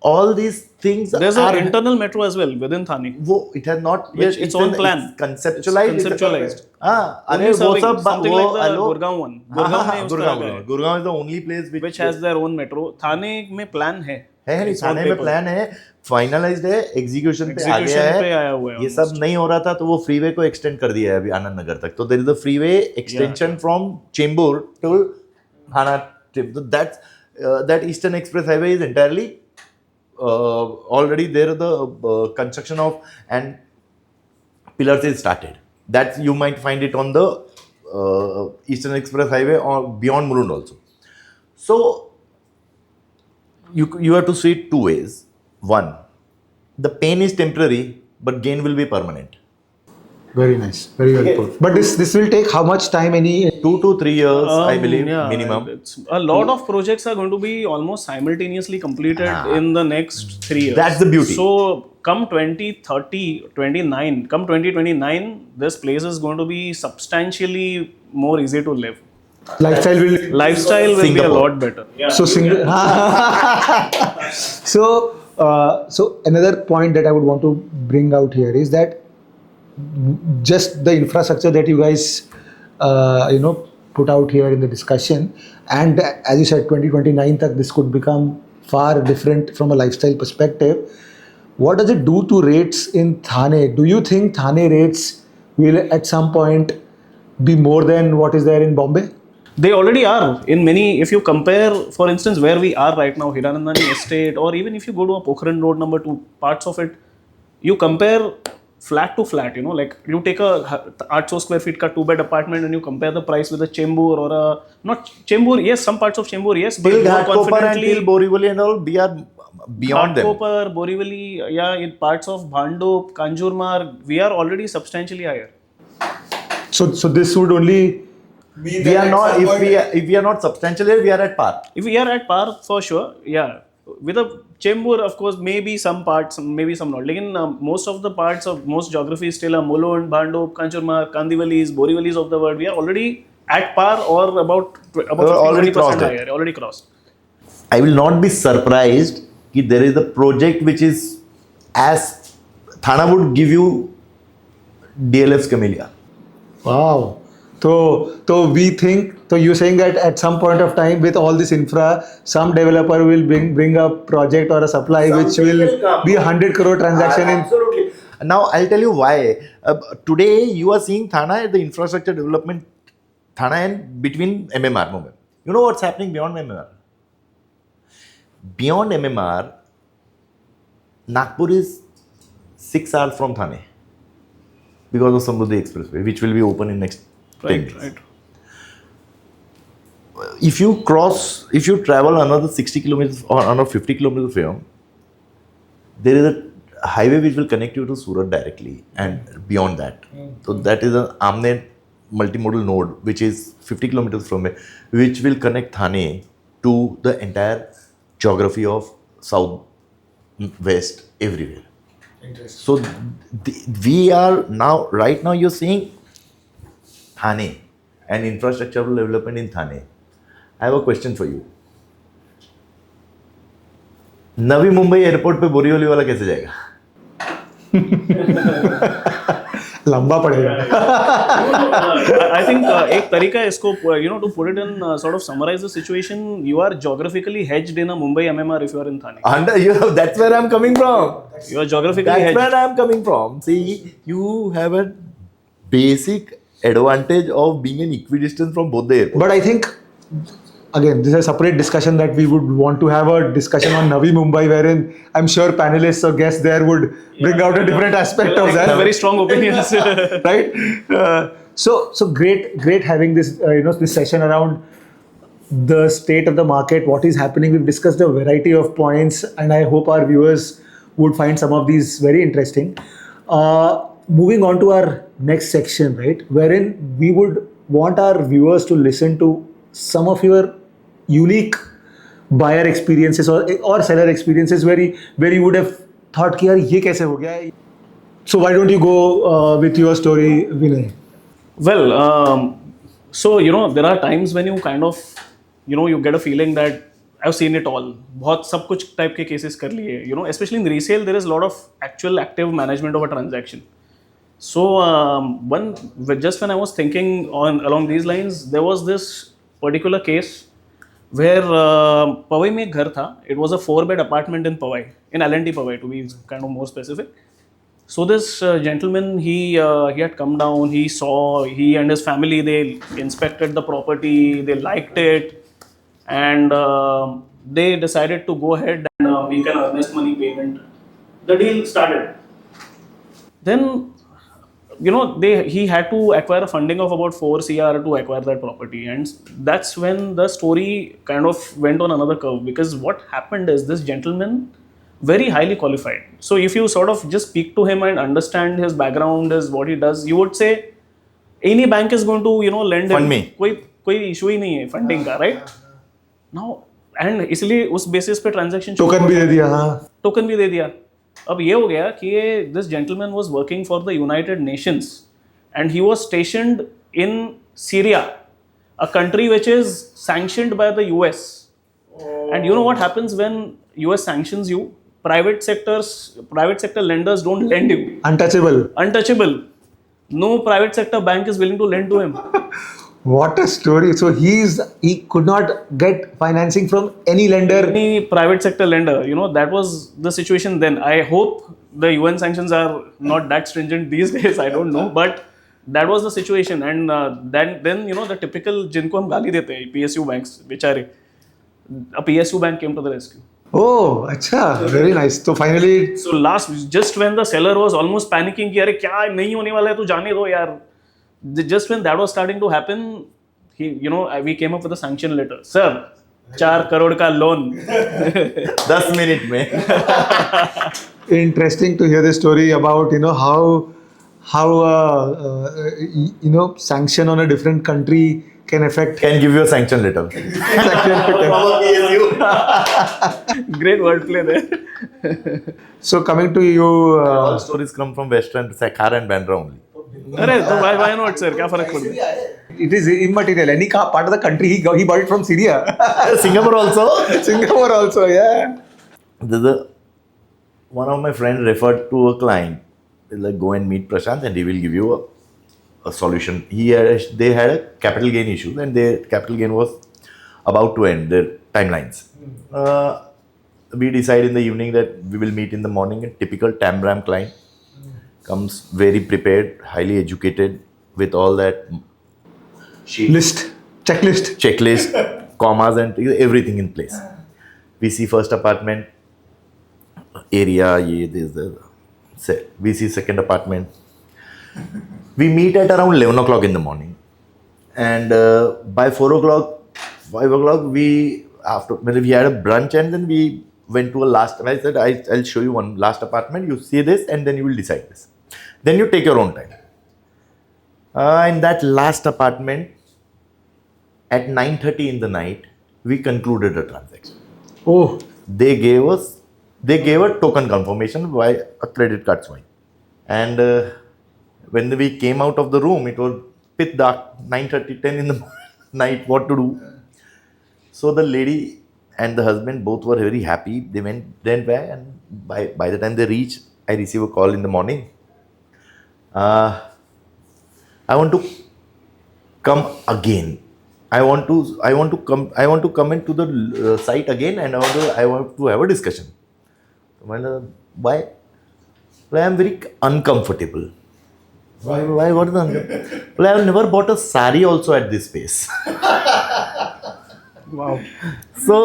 All these things There's are an internal metro as well within Thane. it has not Which its own plan. It's conceptualized. It's conceptualized. अरे Only वो serving सब something like the hello? Gurgaon one. Gurgaon में उसका Gurgaon है, Gurgaon is the only place which has their own metro. Thane में plan है. है नहीं, It's on थाने में paper. प्लान है, फाइनलाइज्ड है, एग्जीक्यूशन पे आ Execution गया पे आया है. हुआ है ये सब नहीं हो रहा था तो वो फ्रीवे को एक्सटेंड कर दिया है अभी आनंद नगर तक. तो there is a freeway extension from Chembur to Thana trip. तो that eastern express highway is entirely already there. The construction of and pillars is started. That you might find it on the eastern express highway or beyond Mulund also. So you have to see it two ways. One, the pain is temporary but gain will be permanent. Very nice, very well put. But this will take how much time? Any 2 to 3 years, I believe, Yeah, minimum. It's, a lot of projects are going to be almost simultaneously completed in the next 3 years. That's the beauty. So come 2030, 29, come 2029, this place is going to be substantially more easy to live. lifestyle will Lifestyle will be a Singapore. lot better. Yeah. so so another point that I would want to bring out here is that just the infrastructure that you guys put out here in the discussion, and as you said 2029 tak this could become far different from a lifestyle perspective. What does it do to rates in Thane? Do you think Thane rates will at some point be more than what is there in Bombay? They already are in many. If you compare, for instance, where we are right now, Hiranandani estate, or even if you go to a Pokhran Road number 2, parts of it, you compare flat to flat, like you take a 800 square feet ka 2-bed apartment and you compare the price with a Chembur or a, not Chembur, yes, some parts of Chembur, yes, but Till more Ghatkopar and confidently, till Borivali and all, we are beyond them. Ghatkopar, Borivali, yeah, in parts of Bhandop, Kanjurmarg, we are already substantially higher. So this would only We are not, if we are not substantially, we are at par. If we are at par, for sure, yeah. With a Chembur, of course, maybe some parts, maybe some not. Like most of the parts of most geographies still are Mulund, Bhandop, Kanjurmarg, Kandivalis, Borivalis of the world. We are already at par or about 50% already crossed it. higher, already crossed. I will not be surprised if there is a project which is as Thana would give you DLF's Camellia. wow. So we think, so you're saying that at some point of time with all this infra, some developer will bring a project or a supply which will be 100 crore transaction in. Absolutely. Now I'll tell you why. Today you are seeing Thana, the infrastructure development, Thana and between MMR Mumbai. You know what's happening beyond MMR? Beyond MMR, Nagpur is 6 hours from Thane because of Samruddhi Expressway, which will be open in next 10 days. Right. If you travel another 60 kilometers or another 50 kilometers from, there is a highway which will connect you to Surat directly and beyond that. So that is an Amne multimodal node which is 50 kilometers from here, which will connect Thane to the entire geography of south, west, everywhere. So we are now, right now you're seeing Thane and infrastructural development in Thane. I have a question for you. Navi Mumbai airport पे बोरीवली वाला कैसे जाएगा? लंबा पड़ेगा. I think एक तरीका है इसको to put it in sort of summarize the situation. You are geographically hedged in a Mumbai MMR if you are in Thane. That's where I'm coming from. You are geographically That's hedged. where I'm coming from. See, you have a basic advantage of being an equidistant from both the airports. But I think, again, this is a separate discussion that we would want to have a discussion on Navi Mumbai, wherein I'm sure panelists or guests there would bring out a different aspect of that. Very strong opinions. Right? So great having this, this session around the state of the market, what is happening. We've discussed a variety of points, and I hope our viewers would find some of these very interesting. Moving on to our next section, right, wherein we would want our viewers to listen to some of your unique buyer experiences or seller experiences where you would have thought कि यार ये कैसे हो गया. So why don't you go with your story, Vinay? Well, so there are times when you kind of you get a feeling that I've seen it all. बहुत सब कुछ type के cases कर लिए. Especially in resale, there is a lot of actual active management of a transaction. So just when I was thinking along these lines, there was this particular case where Powai में एक घर था. It was a 4-bed apartment in Powai, in L&T Powai to be kind of more specific. So this gentleman, he had come down. He and his family, they inspected the property. They liked it, and they decided to go ahead and make an earnest money payment. The deal started. Then he had to acquire a funding of about 4 CR to acquire that property, and that's when the story kind of went on another curve, because what happened is this gentleman very highly qualified. So if you sort of just speak to him and understand his background, is what he does, you would say any bank is going to lend Fund him. me. कोई issue ही नहीं है funding का, right? Now and इसलिए उस basis पे transaction token भी दे दिया. हाँ, टोकन भी दे दिया. अब ये हो गया कि this gentleman was working for the United Nations and he was stationed in Syria, a country which is sanctioned by the US. And you know what happens when US sanctions you? Private sector lenders don't lend you. Untouchable. No private sector bank is willing to lend to him. What a story. So he could not get financing from any lender. Any private sector lender, that was the situation then. I hope the UN sanctions are not that stringent these days. I don't know, but that was the situation. And then the typical जिनको हम गाली देते हैं PSU banks बेचारे, a PSU bank came to the rescue. Oh, अच्छा, very nice. So finally, Just when the seller was almost panicking कि अरे क्या नहीं होने वाला है तो जाने दो यार, just when that was starting to happen, we came up with a sanction letter. Sir, 4 crore का loan. 10 minute में. interesting to hear the story about how sanction on a different country can Can give you a sanction letter. Great wordplay there. So coming to you, All stories come from Western, Sakhara and Bandra only. अरे तो why not sir? क्या फर्क पड़ रहा है? it is immaterial. Any part of the country, he bought it from Syria. Singapore also. Singapore also, yeah. One of my friends referred to a client. Like, go and meet Prashant and he will give you a solution. They had a capital gain issue and their capital gain was about to end, their timelines. We decide in the evening that we will meet in the morning. A typical Tambram client comes very prepared, highly educated with all that checklist, commas and everything in place. We see first apartment, area, we see second apartment. We meet at around 11 o'clock in the morning. And by 4 o'clock, 5 o'clock, we had a brunch and then we went to a last. I said, I'll show you one last apartment. You see this and then you will decide this. Then you take your own time. In that last apartment, at 9:30 in the night, we concluded a transaction. Oh. They gave a token confirmation by a credit card swipe. And when we came out of the room, it was pitch dark, 9:30, 10 in the night, what to do? So the lady and the husband both were very happy. They went back, and by the time they reached, I received a call in the morning. I want to come again. I want to come into the site again, and I want to have a discussion. Well, why? Well, I am very uncomfortable. Why? What is the uncomfortable? Well, I have never bought a sari also at this space. Wow. So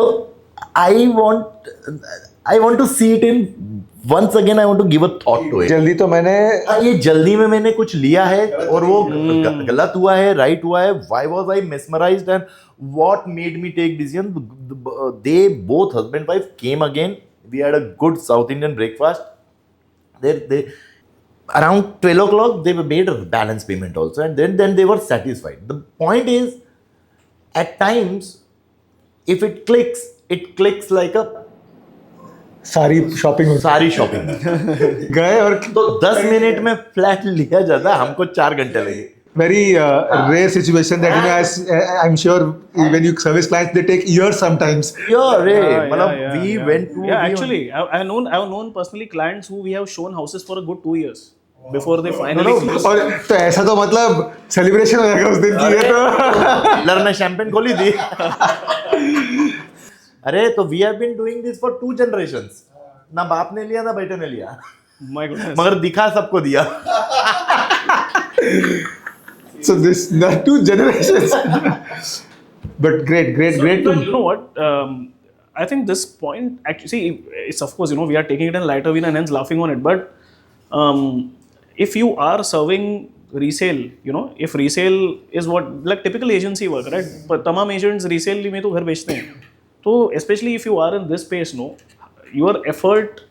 I want to see it in once again. I want to give a thought to it. जल्दी तो मैंने ये जल्दी में मैंने कुछ लिया है और वो गलत हुआ है, right हुआ है. Why was I mesmerized and what made me take decision? They both husband wife came again. We had a good South Indian breakfast. They around 12 o'clock they made a balance payment also, and then they were satisfied. The point is, at times, if it clicks like a सारी shopping सारी shopping गए और तो 10 minute में flat लिया जाता है, हमको 4 घंटे लगे. very rare situation that as I'm sure when you service clients they take years sometimes. We went to Actually, I've known personally clients who we have shown houses for a good 2 years before they finally close. और तो ऐसा तो मतलब celebration हो जाएगा उस दिन की. ये तो लर में शैंपेन खोली थी. अरे तो we have been doing this for 2 generations. ना बाप ने लिया ना बेटे ने लिया, My goodness. मगर दिखा सबको दिया. so this not 2 generations. But great to You know what? I think this point actually, see, it's of course, we are taking it in lighter vein and hence laughing on it. But if you are serving resale, if resale is what like typical agency work, right? But तमाम agents resale में तो घर बेचते हैं. तो especially if you are in this space, your effort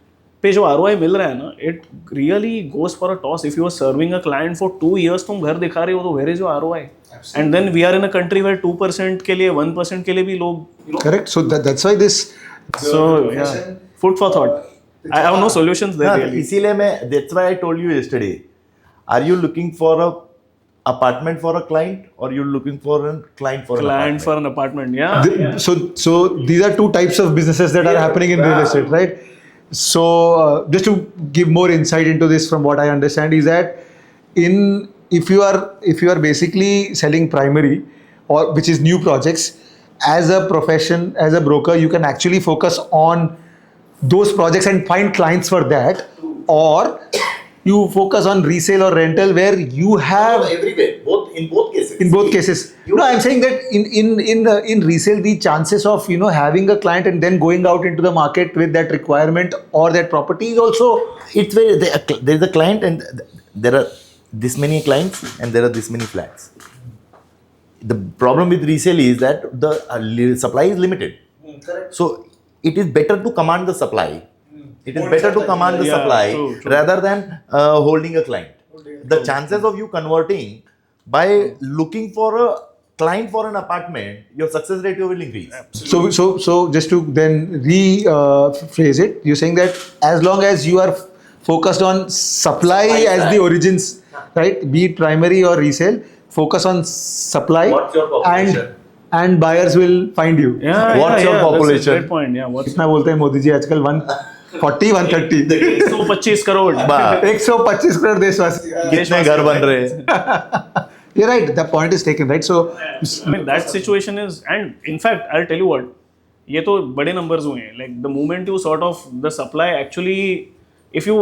पे जो ROI मिल रहा है ना, it really goes for a toss. If you are serving a client for 2 years, तुम घर दिखा रहे हो तो where is your ROI? Absolutely. And then we are in a country where 2% के लिए 1% के लिए भी लोग correct. So that's why this. So yeah, food for thought. I have no solutions there really. इसीलिए मैं that's why I told you yesterday. Are you looking for a apartment for a client or you're looking for a client for an apartment? Yeah. So these are 2 types of businesses that are happening in real estate, right? So just to give more insight into this, from what I understand is that if you are basically selling primary or which is new projects, as a profession, as a broker, you can actually focus on those projects and find clients for that, or you focus on resale or rental where you have everywhere, in both cases. No, I'm saying that in resale the chances of having a client and then going out into the market with that requirement or that property is also, it's very there is a client and there are this many clients and there are this many flats. The problem with resale is that the supply is limited. Correct. So it is better to command the supply. It is better to command the supply true. Rather than holding a client. The chances of you converting by looking for a client for an apartment, your success rate will increase. So just to then rephrase it, you're saying that as long as you are focused on supply as the origins, right? Be it primary or resale, focus on supply. What's your population? And buyers will find you. What's your population? That's a great point. Yeah. कितना बोलते हैं मोदी जी आजकल 140, 130. 125 करोड़. 125 करोड़ देशवासी. कितने घर बन रहे हैं? You're right. The point is taken, right? So, I mean, that situation is, and in fact, I'll tell you what, ये तो बड़े numbers हुए हैं. Like the moment you sort of the supply actually, if you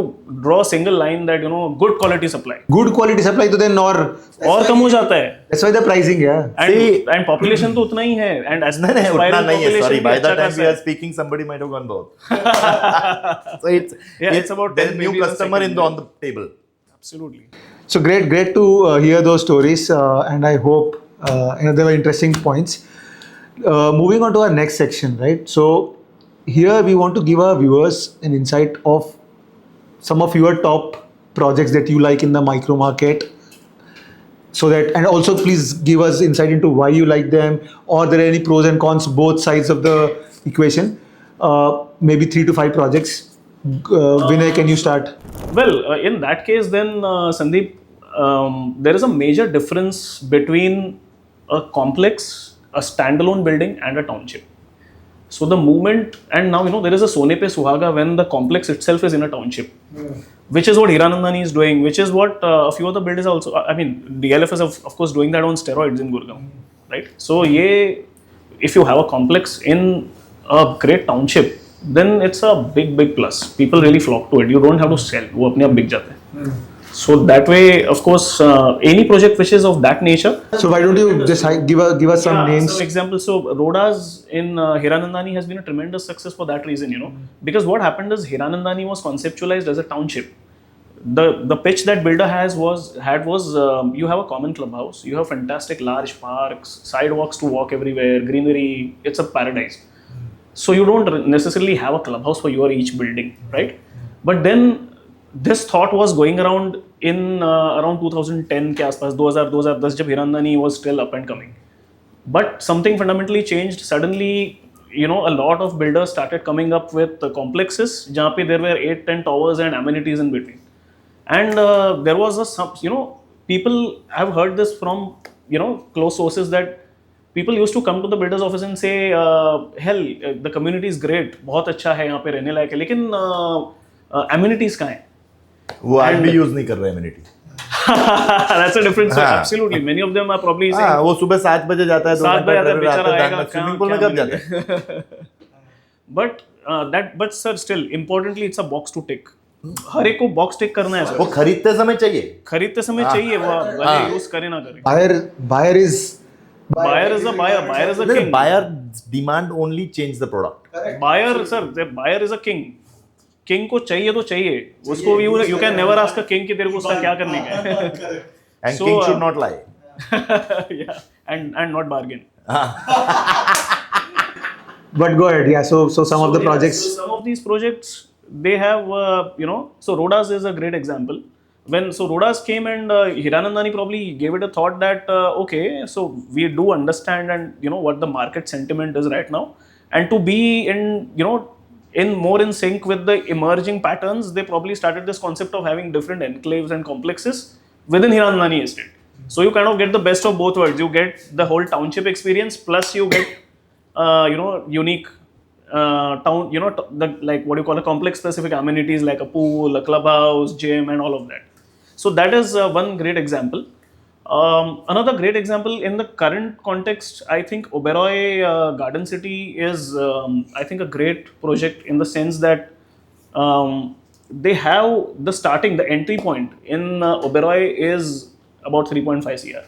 draw a single line that good quality supply. Good quality supply तो then और कम हो जाता है. That's why the pricing, yeah. And population तो उतना ही है. And as नहीं उतना नहीं है. Sorry, by the time we are speaking, somebody might have gone both. So it's about there's new customer on the table. Absolutely. So great to hear those stories, and I hope they were interesting points. Moving on to our next section, right? So here we want to give our viewers an insight of some of your top projects that you like in the micro market, so that, and also please give us insight into why you like them, or there are any pros and cons both sides of the equation. Maybe 3 to 5 projects. Vinay, can you start? Well, in that case, then Sandeep, there is a major difference between a complex, a standalone building, and a township. So the movement, and now there is a Sone Pe Suhaga when the complex itself is in a township, which is what Hiranandani is doing, which is what a few other builders also. I mean, DLF is of course doing that on steroids in Gurgaon, right? So if you have a complex in a great township, then it's a big plus. People really flock to it. You don't have to sell. वो अपने आप बिक जाते हैं. So that way, of course, any project which is of that nature. So why don't you just give us some names? Some examples. So Rodas in Hiranandani has been a tremendous success for that reason, because what happened is Hiranandani was conceptualized as a township. The pitch that builder was you have a common clubhouse, you have fantastic large parks, sidewalks to walk everywhere, greenery. It's a paradise. So you don't necessarily have a clubhouse for each building, right? But then this thought was going around in around 2010 के आसपास 2010 जब Hiranandani was still up and coming. But something fundamentally changed. Suddenly, a lot of builders started coming up with complexes जहाँ पे there were 8-10 towers and amenities in between. And there was people have heard this from close sources that people used to come to the builder's office and say, hell, the community is great, बहुत अच्छा है यहाँ पे रहने लायक है, लेकिन amenities कहाँ हैं? वो आज भी यूज नहीं कर रहे amenities. That's a different story. Absolutely, many of them are probably saying, वो सुबह 7 बजे जाता है, 7 बजे बेचारा आएगा, स्विमिंग पूल में कब जाता है? But sir, still importantly, it's a box to tick. हर एक को बॉक्स टिक करना है सर. वो खरीदते समय चाहिए. वो भले यूज करे ना करे. Buyer is a buyer. Buyer is a king. Buyer demand only change the product. Buyer, sir, the buyer is a king. King को चाहिए तो चाहिए. उसको you can never ask a king कि तेरे को उसका क्या करने का है. And king should not lie. Yeah, and not bargain. But go ahead. Yeah. So some of the projects. So some of these projects, they have so Rodas is a great example. When Rodas came and Hiranandani probably gave it a thought that okay, so we do understand and what the market sentiment is right now, and to be in more in sync with the emerging patterns, they probably started this concept of having different enclaves and complexes within Hiranandani estate. So you kind of get the best of both worlds. You get the whole township experience, plus you get unique town, like what you call a complex specific amenities like a pool, a clubhouse, gym, and all of that. So that is one great example. Another great example in the current context, I think Oberoi Garden City is, I think, a great project in the sense that they have the entry point in Oberoi is about 3.5 CR.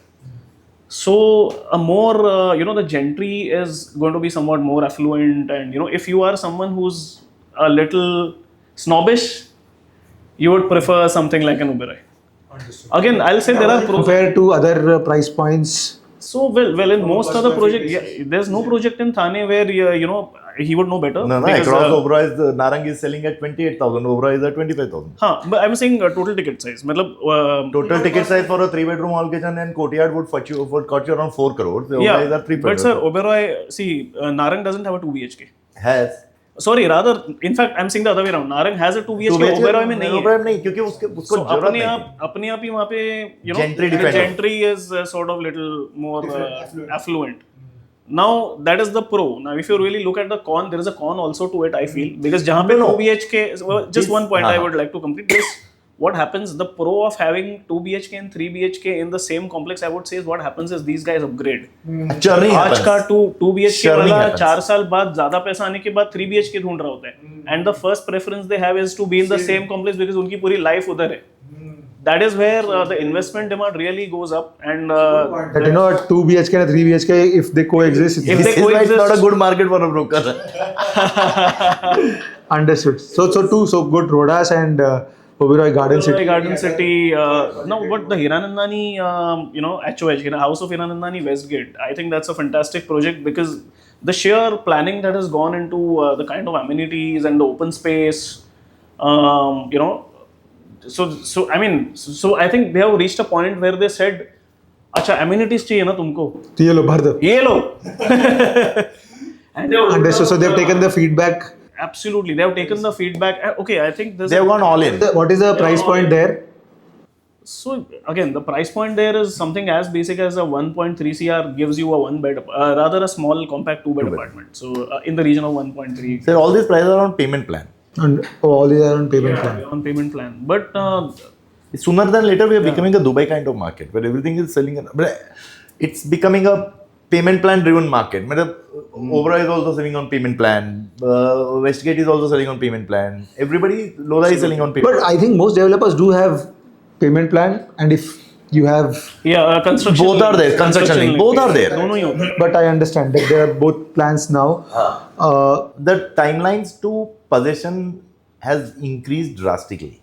So a more, the gentry is going to be somewhat more affluent, and if you are someone who's a little snobbish, you would prefer something like an Oberoi. Again, I'll say there are compared to other price points. So well in most other projects, there's no project in Thane where he would know better. No, across Oberoi, Narang is selling at 28,000. Oberoi is at 25,000. But I'm saying total ticket size. Total ticket size for a 3-bedroom all kitchen and courtyard would cost you around 4 crores. Oberoi is at 3 but sir, Oberoi, Narang doesn't have a 2 BHK. Has. Sorry, rather, in fact, I'm saying the other way around. Narang has a 2 BHK, Oberoi में नहीं है. Oberoi में नहीं, क्योंकि उसको जरूरत नहीं है. अपने आप ही वहाँ पे, Gentry gentry is sort of little more affluent. Now, that is the pro. Now, if you really look at the con, there is a con also to it, I feel. Because जहाँ पे 2 BHK, just one point I would like to complete this. What happens, the pro of having 2 BHK and 3 BHK in the same complex, I would say, is what happens is these guys upgrade. आज का 2 BHK वाला 4 साल बाद ज़्यादा पैसा आने के बाद 3 BHK ढूंढ रहा होता है. And the first preference they have is to be in the same complex because उनकी पूरी life उधर है. That is where the investment demand really goes up. And that 2 BHK and 3 BHK, if they coexist, it's not a good market for a broker. Understood. So good Rodas and Oberoi Garden City. Now, what the Hiranandani, HOH, House of Hiranandani Westgate, I think that's a fantastic project because the sheer planning that has gone into the kind of amenities and the open space, So I think they have reached a point where they said, "अच्छा amenities चाहिए ना तुमको? ये लो भर दो." ये लो. Understood. So they have taken the feedback. Absolutely, they have taken the feedback. Okay, I think this. They have gone all in. What is the price point there? So again, the price point there is something as basic as a 1.3 CR gives you a one bed, rather a small compact two bed apartment. So in the region of 1.3. So all these prices are on payment plan. And all these are on payment Yeah, plan. on payment plan. But Sooner than later, we are becoming a Dubai kind of market where everything is selling. But it's becoming a payment plan driven market. Oberoi is also selling on payment plan. Westgate is also selling on payment plan. Everybody, Lodha is selling on payment. But I think most developers do have payment plan, and if you have, yeah, construction. Both are there. Construction link. Both are there. दोनों ही होते हैं. but I understand that there are both plans now. The timelines to possession has increased drastically.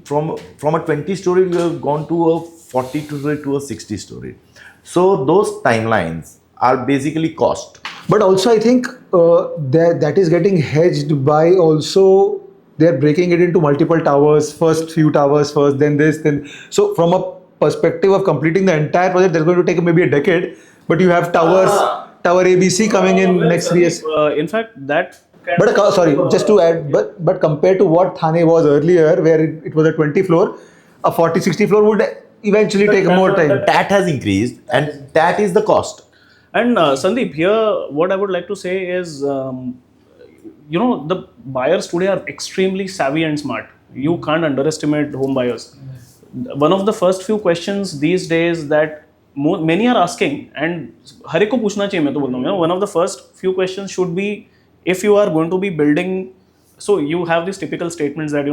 From a 20 story, we have gone to a 40 to a 60 story. So those timelines are basically cost. But also, I think that is getting hedged by also they're breaking it into multiple towers. First few towers first, then this, then so from a perspective of completing the entire project, they're going to take maybe a decade. But you have towers, tower ABC coming in next 3 years. In fact, that. But sorry, just to add, but compared to what Thane was earlier, where it was a 20 floor, a 40-60 floor would eventually take more time. That has increased, and that is the cost. And Sandeep, here what I would like to say is, the buyers today are extremely savvy and smart. You can't underestimate home buyers. One of the first few questions these days that many are asking, and हर एक को पूछना चाहिए मैं तो बोलता हूँ, one of the first few questions should be, if you are going to be building, so you have these typical statements that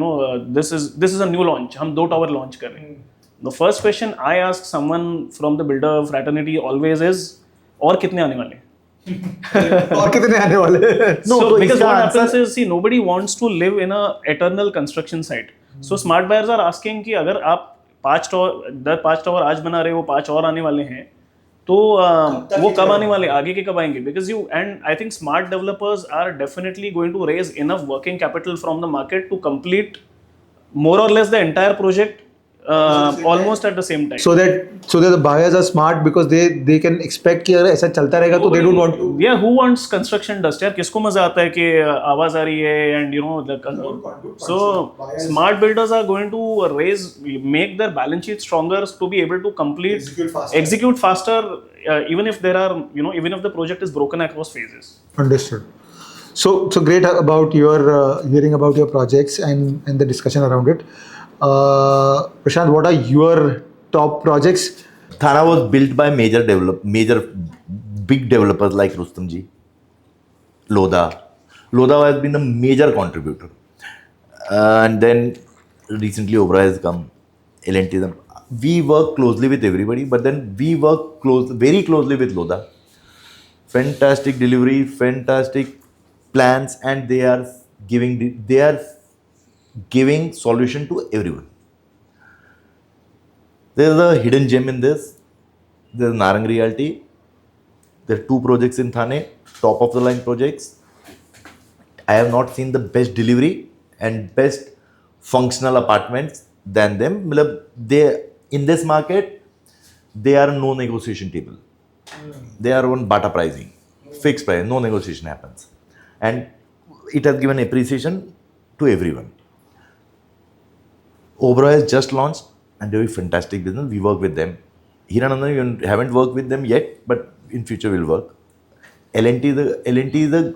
this is a new launch, हम 2 tower launch कर रहे हैं. The first question I ask someone from the builder fraternity always is, और कितने आने वाले? और कितने आने वाले? No, so because what answer, happens is, see, nobody wants to live in a eternal construction site. So smart buyers are asking कि अगर आप 5 टावर आज बना रहे हो, 5 और आने वाले हैं, तो वो कब आने वाले, आगे के कब आएंगे? Because I think smart developers are definitely going to raise enough working capital from the market to complete more or less the entire project almost at the same time. So that the buyers are smart because they can expect कि अगर ऐसा चलता रहेगा तो they don't want to. Yeah, who wants construction dust? यार किसको मजा आता है कि आवाज आ रही है and so smart builders are going to make their balance sheet stronger to be able to execute faster, even if even if the project is broken across phases. Understood. So great about your hearing about your projects and the discussion around it. Prashant, what are your top projects? Thana was built by major big developers like Rustamji, Lodha. Lodha has been the major contributor. And then recently Oberoi has come, L&T. We work closely with everybody, but then we work very closely with Lodha. Fantastic delivery, fantastic plans, and they are giving solution to everyone. There is a hidden gem in this. There is Narang Realty. There are 2 projects in Thane, top of the line projects. I have not seen the best delivery and best functional apartments than them. They in this market, they are no negotiation table. They are on Bata pricing, fixed price, no negotiation happens, and it has given appreciation to everyone. Oberoi has just launched and they have a fantastic business. We work with them. Hiranandani, we haven't worked with them yet, but in future we'll work. L&T is a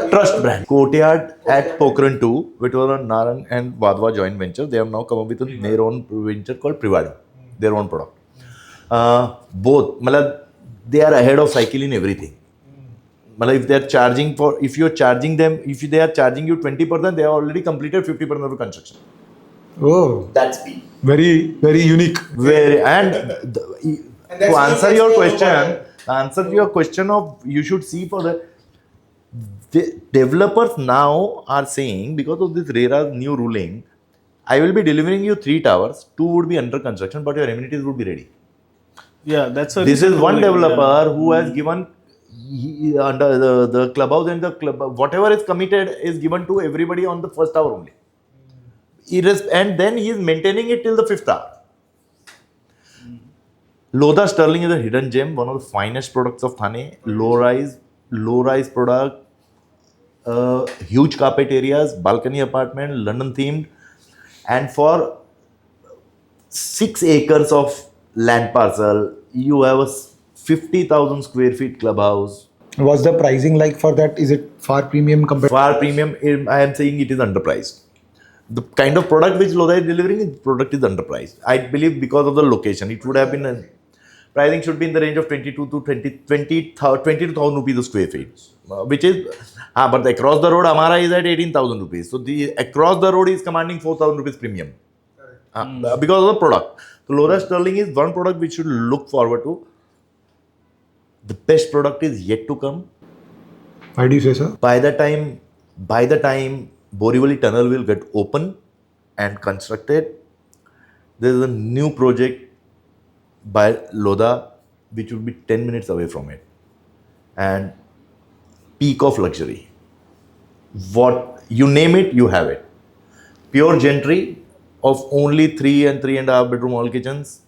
trust brand. Courtyard at Pokhran 2, which was a Narang and Vadwa joint venture. They have now come up with their own venture called Privado, their own product. Both, they are ahead of cycle in everything. If they are charging if they are charging you 20%, they have already completed 50% of the construction. Oh, That's speed. very, very unique. To answer your question of you should see for the developers now are saying, because of this RERA new ruling, I will be delivering you 3 towers, 2 would be under construction, but your amenities would be ready. Yeah, that's a. This is one developer who has given under the clubhouse, and the club, whatever is committed is given to everybody on the first tower only. And then he is maintaining it till the 5th hour. Lodha Sterling is a hidden gem, one of the finest products of Thane. Low rise product, huge carpet areas, balcony apartment, London themed, And for 6 acres of land parcel, you have a 50,000 square feet clubhouse. What's the pricing like for that? Is it far premium compared? Far premium, I am saying it is underpriced. The kind of product which Lodha is delivering, product is underpriced. I believe because of the location, it would have been pricing should be in the range of 22 to 22,000 rupees a square feet, which is, but across the road, Amara is at 18,000 rupees. So the across the road is commanding 4,000 rupees premium because of the product. So Lodha Sterling is one product which should look forward to. The best product is yet to come. Why do you say so? By the time Borivali tunnel will get open and constructed, there is a new project by Lodha which will be 10 minutes away from it, and peak of luxury. What you name it, you have it. Pure gentry of only 3 and 3.5 bedroom all kitchens,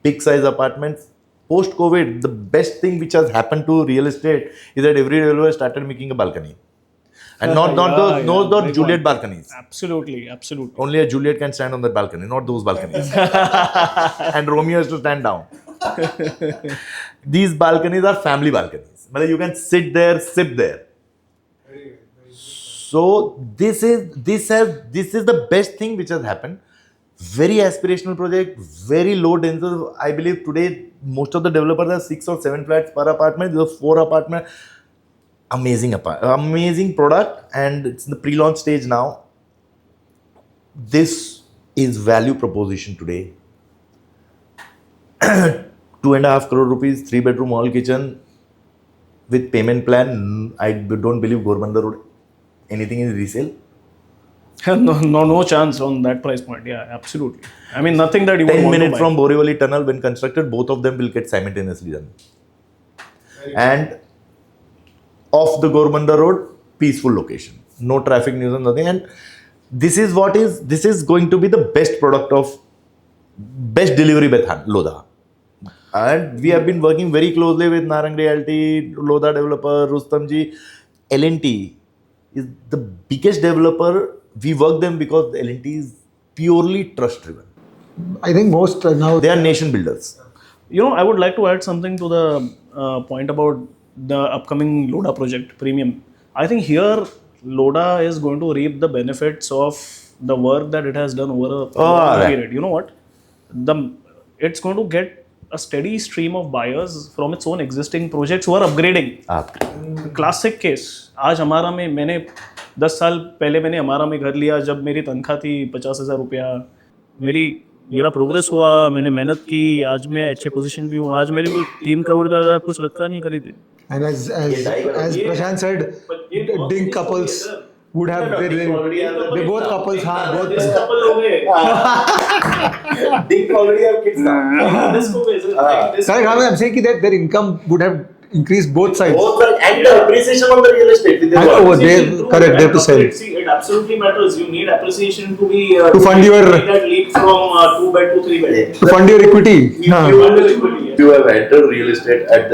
big size apartments. Post COVID, the best thing which has happened to real estate is that every developer started making a balcony. And not Yeah, not big Juliet one. balconies. Absolutely. Only a Juliet can stand on that balcony, not those balconies. And Romeo has to stand down. These balconies are family balconies. You can sit there, sip there. So this is the best thing which has happened. Very aspirational project, very low density. I believe today most of the developers have 6 or 7 flats per apartment. There's 4 apartment. Amazing product, and it's in the pre-launch stage now. This is value proposition today. 2.5 crore rupees, 3 bedroom all kitchen with payment plan. I don't believe Gorbanda Road anything is resale. No chance on that price point. Yeah, absolutely. I mean, nothing that you would 10 want to minutes buy. from Borivali tunnel when constructed, both of them will get simultaneously done. And off the Gorbanda Road, peaceful location, no traffic news, nothing. And this is going to be the best product of best delivery by Lodha. And we have been working very closely with Narang Realty, Lodha developer, Rustamji. L&T is the biggest developer. We work them because the L&T is purely trust driven. I think most now They are nation builders. I would like to add something to the point about the upcoming Loda project, Premium. I think here Loda is going to reap the benefits of the work that it has done over a long right. period. You know what? It's going to get a steady stream of buyers from its own existing projects who are upgrading. Classic case आज हमारा में मैंने 10 साल पहले मैंने हमारा में घर लिया जब मेरी तनख्वाह थी 50,000 रुपया मेरा प्रोग्रेस हुआ मैंने मेहनत की आज मैं अच्छे पोजीशन भी हूँ आज मेरे को 3 करोड़ का कुछ लगता नहीं खरीदे and as Prashant said, dink couples would have they both couples both couple हो गए Dink already have kids now. this को like Sorry, I'm saying that their income would have increased both sides. And the appreciation on the real estate. Correct, they have to sell. See, it absolutely matters. You need appreciation to be To fund your- make that leap from 2 bed to 3 bed. To fund your equity. If you have entered real estate at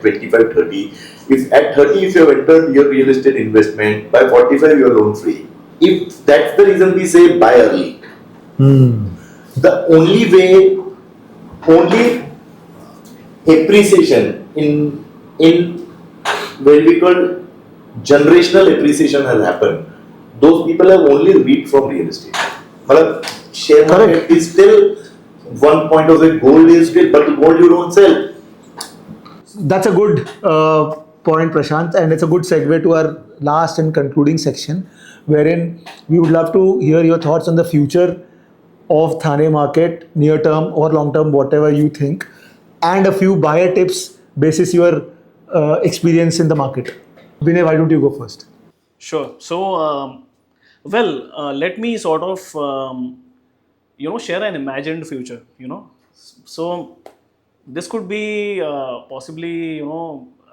25, 30, if at 30 if you have entered your real estate investment, by 45 you are loan free. If that's the reason we say buy early. The only appreciation in when we call generational appreciation has happened. Those people have only reaped from real estate. Share market is still one point of the gold is still, but the gold you don't sell. That's a good point, Prashant, and it's a good segue to our last and concluding section, wherein we would love to hear your thoughts on the future of Thane market, near term or long term, whatever you think, and a few buyer tips basis your experience in the market. Vinay, why don't you go first? Sure. So, let me sort of, share an imagined future, So, this could be possibly,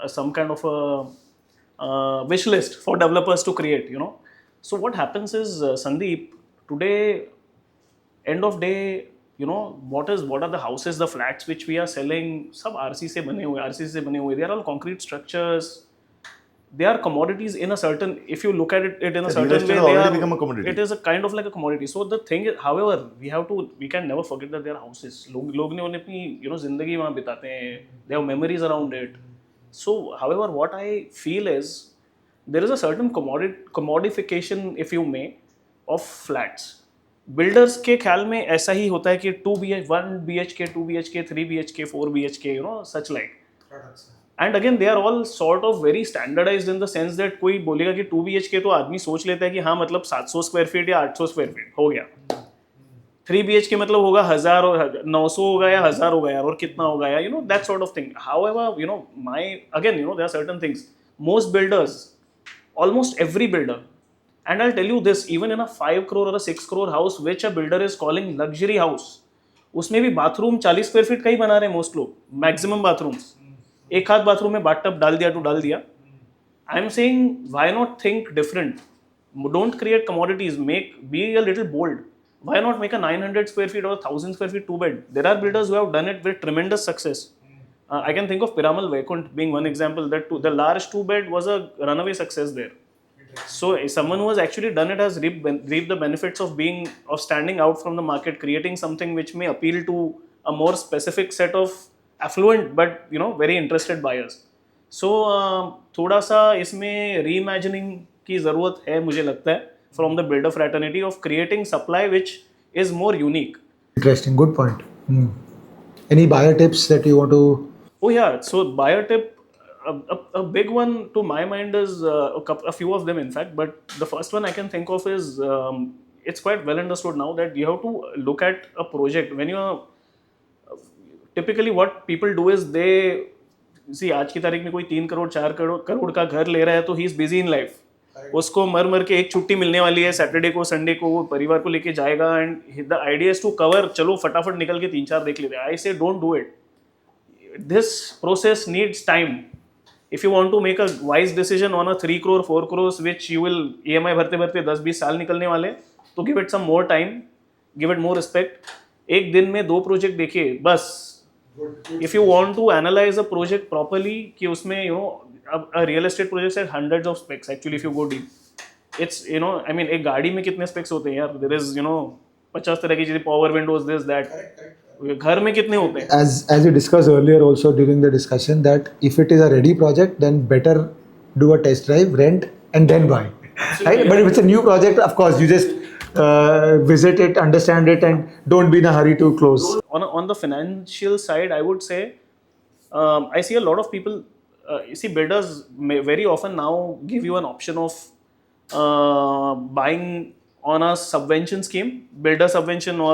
some kind of a wish list for developers to create, So, what happens is, Sandeep, today, end of day, what are the houses, the flats which we are selling, sab RC se bane hue, they are all concrete structures. they are commodities in a certain, if you look at it in a Real certain estate way, has they already are, become a commodity. it is a kind of like a commodity. So the thing is, however, we can never forget that there are houses. लोग ने उन्हें अपनी जिंदगी वहाँ बिताते हैं. They have memories around it. So, however, what I feel is there is a certain commodification, if you may, of flats. Builders के ख्याल में ऐसा ही होता है कि 1 BHK, 2 BHK, 3 BHK, 4 BHK, such like. And again, they are all sort of very standardized in the sense that कोई बोलेगा कि 2 BHK तो आदमी सोच लेता है कि हाँ मतलब 700 स्क्वायर फीट या 800 स्क्वायर फीट हो गया. 3 BHK मतलब होगा 1000 और 900 होगा या 1000 होगा यार, और कितना होगा यार, that sort of thing. However, there are certain things. Most builders, almost every builder, and I'll tell you this, even in a 5 crore or a 6 crore house which a builder is calling luxury house, उसमें भी bathroom 40 square feet का ही बना रहे हैं most लोग, maximum bathrooms. एक हाथ bathroom में बाथटब डाल दिया तो डाल दिया. I am saying why not think different, don't create commodities, be a little bold. Why not make a 900 square feet or 1000 square feet 2-bed? There are builders who have done it with tremendous success. I can think of Piramal Vaikunt being one example. That the large 2-bed was a runaway success there. So someone who has actually done it has reaped the benefits of standing out from the market, creating something which may appeal to a more specific set of affluent but very interested buyers. So थोड़ा सा इसमें reimagining की ज़रूरत है मुझे लगता है from the builder fraternity of creating supply which is more unique. Interesting, good point. Any buyer tips that you want to? Oh yeah, so buyer tip, a big one to my mind is a few of them in fact, but the first one I can think of is it's quite well understood now that you have to look at a project when you are typically what people do is they see आज की तारीख में कोई 3 करोड़ 4 करोड़ का घर ले रहा है तो he is busy in life. उसको मर के एक छुट्टी मिलने वाली है सैटरडे को संडे को, वो परिवार को लेके जाएगा and the idea is to cover, चलो फटाफट निकल के 3-4 देख लेते हैं. I say don't do it. This process needs time. If you want to make a wise decision on a 3 crore 4 crores which you will EMI भरते भरते 10-20 साल निकलने वाले, तो give it some more time, give it more respect. एक दिन में 2 project देखिए बस. If you want to analyse a project properly कि उसमें a real estate project has hundreds of specs actually if you go deep. It's I mean एक गाड़ी में कितने specs होते हैं यार. There is 50 तरह की चीजें, power windows, this that. घर में कितने होते हैं? As you discussed earlier also during the discussion that if it is a ready project then better do a test drive, rent and then buy. Right? But if it's a new project, of course you just visit it, understand it, and don't be in a hurry to close. On the financial side, I would say I see a lot of people. You see, builders may very often now give you an option of buying on a subvention scheme, builder subvention, or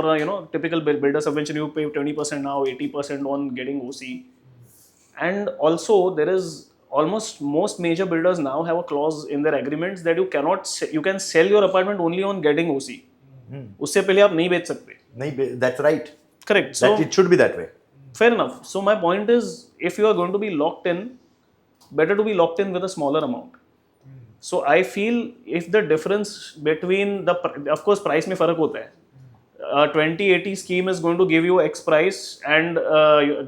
typical builder subvention. You pay 20% now, 80% on getting OC, and also there is almost most major builders now have a clause in their agreements that you can sell your apartment only on getting OC. उससे पहले आप नहीं बेच सकते. नहीं, that's right. Correct. So it should be that way. Fair enough. So my point is, if you are going to be locked in, better to be locked in with a smaller amount. So I feel if the difference between of course price में फर्क होता है. 2080 scheme is going to give you X price and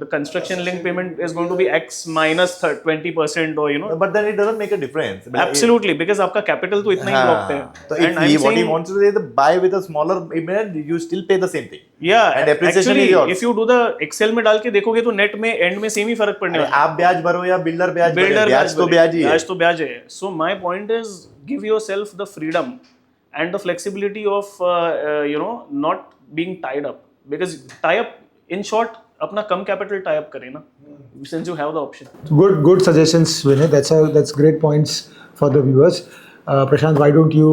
the construction link payment is going to be X minus 20% or But then it doesn't make a difference. Absolutely, because आपका capital तो इतना ही blocked है. So what he wants to say is buy with a smaller payment, you still pay the same thing. Yeah, and appreciation actually, is yours. if you do the Excel में डाल के देखोगे तो net में end में same ही फर्क पड़ने वाला है. आप ब्याज भरो या बिल्डर ब्याज भरे, ब्याज तो ब्याज ही है. ब्याज तो ब्याज है. So my point is, give yourself the freedom and the flexibility of not being tied up, because tie up, in short, अपना कम capital tie up करें ना, since you have the option. Good suggestions, Vinay. That's great points for the viewers. Prashant, why don't you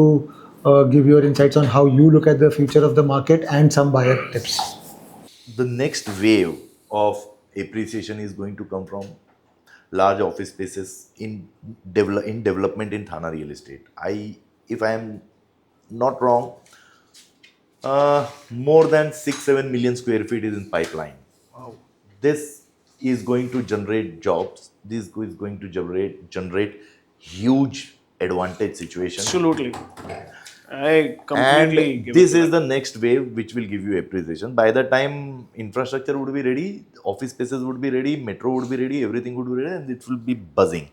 give your insights on how you look at the future of the market and some buyer tips? The next wave of appreciation is going to come from large office spaces in development in Thane real estate. If I am not wrong, more than 6-7 million square feet is in pipeline. Wow. This is going to generate jobs. This is going to generate huge advantage situation. Absolutely. I completely and this is the next wave which will give you appreciation. By the time infrastructure would be ready, office spaces would be ready, metro would be ready, everything would be ready, and it will be buzzing.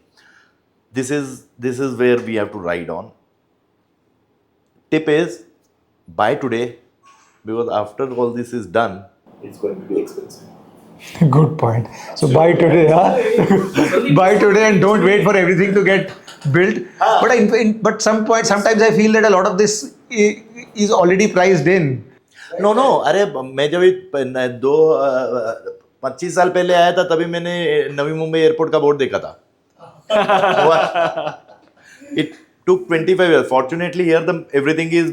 This is where we have to ride on. Tip is buy today, because after all this is done, it's going to be expensive. Good point. So buy today, huh? Buy today and don't wait for everything to get built. But but sometimes I feel that a lot of this is already priced in. No अरे मैं जब 25 साल पहले आया था तभी मैंने Navi Mumbai airport का बोर्ड देखा था. It took 25 years. Fortunately here everything is,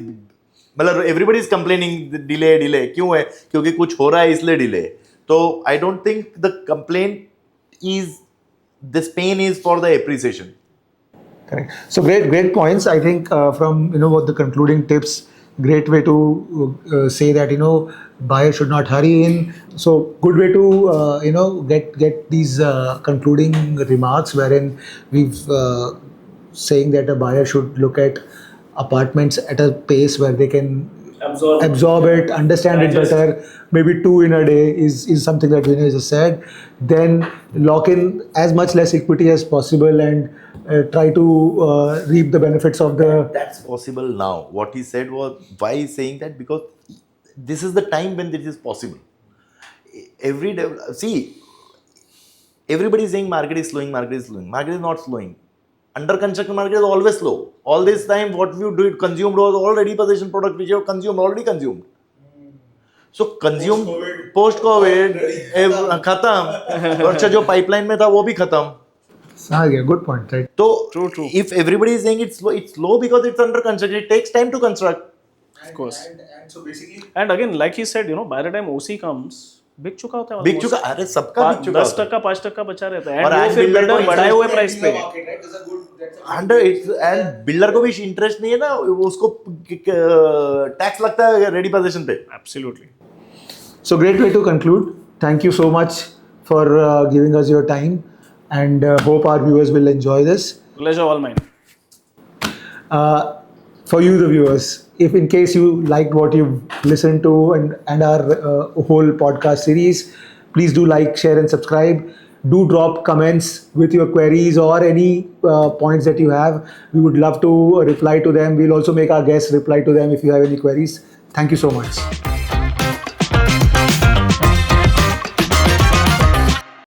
मतलब everybody is complaining delay क्यों है, क्योंकि कुछ हो रहा है इसलिए delay. तो I don't think the complaint is, this pain is for the appreciation. Correct. So great points. I think from what the concluding tips, great way to say that buyer should not hurry in. So good way to get these concluding remarks wherein we've saying that a buyer should look at apartments at a pace where they can absorb it, understand it better. Maybe 2 in a day is something that Vinay just said. Then lock in as much less equity as possible and try to reap the benefits of the. That's possible now. What he said was, why he's saying that? Because this is the time when this is possible. Every day, see, everybody is saying market is slowing. Market is not slowing. Under construction market is always slow. All this time, what you do, consumed was already possession product which you have already consumed. So consumed post COVID, खत्म. और जो pipeline में था वो भी खत्म. Good point, right? So True. if everybody is saying it's slow because it's under construction, it takes time to construct. Of course. And so basically. And again, like he said, by the time OC comes, बिक चुका होता है. बिक चुका, अरे सबका बिक चुका. 10% 5% बचा रहता है. और And वो फिर builder बिल्डर को बढ़ाए हुए प्राइस पे. एंड बिल्डर को भी इंटरेस्ट नहीं है ना, उसको टैक्स लगता है रेडी पोजीशन पे. Absolutely. So great way to conclude. Thank you so much for giving us your time, and hope our viewers will enjoy this. Pleasure all mine. For you, the viewers, if in case you liked what you've listened to and our whole podcast series, please do like, share, and subscribe. Do drop comments with your queries or any points that you have. We would love to reply to them. We'll also make our guests reply to them if you have any queries. Thank you so much.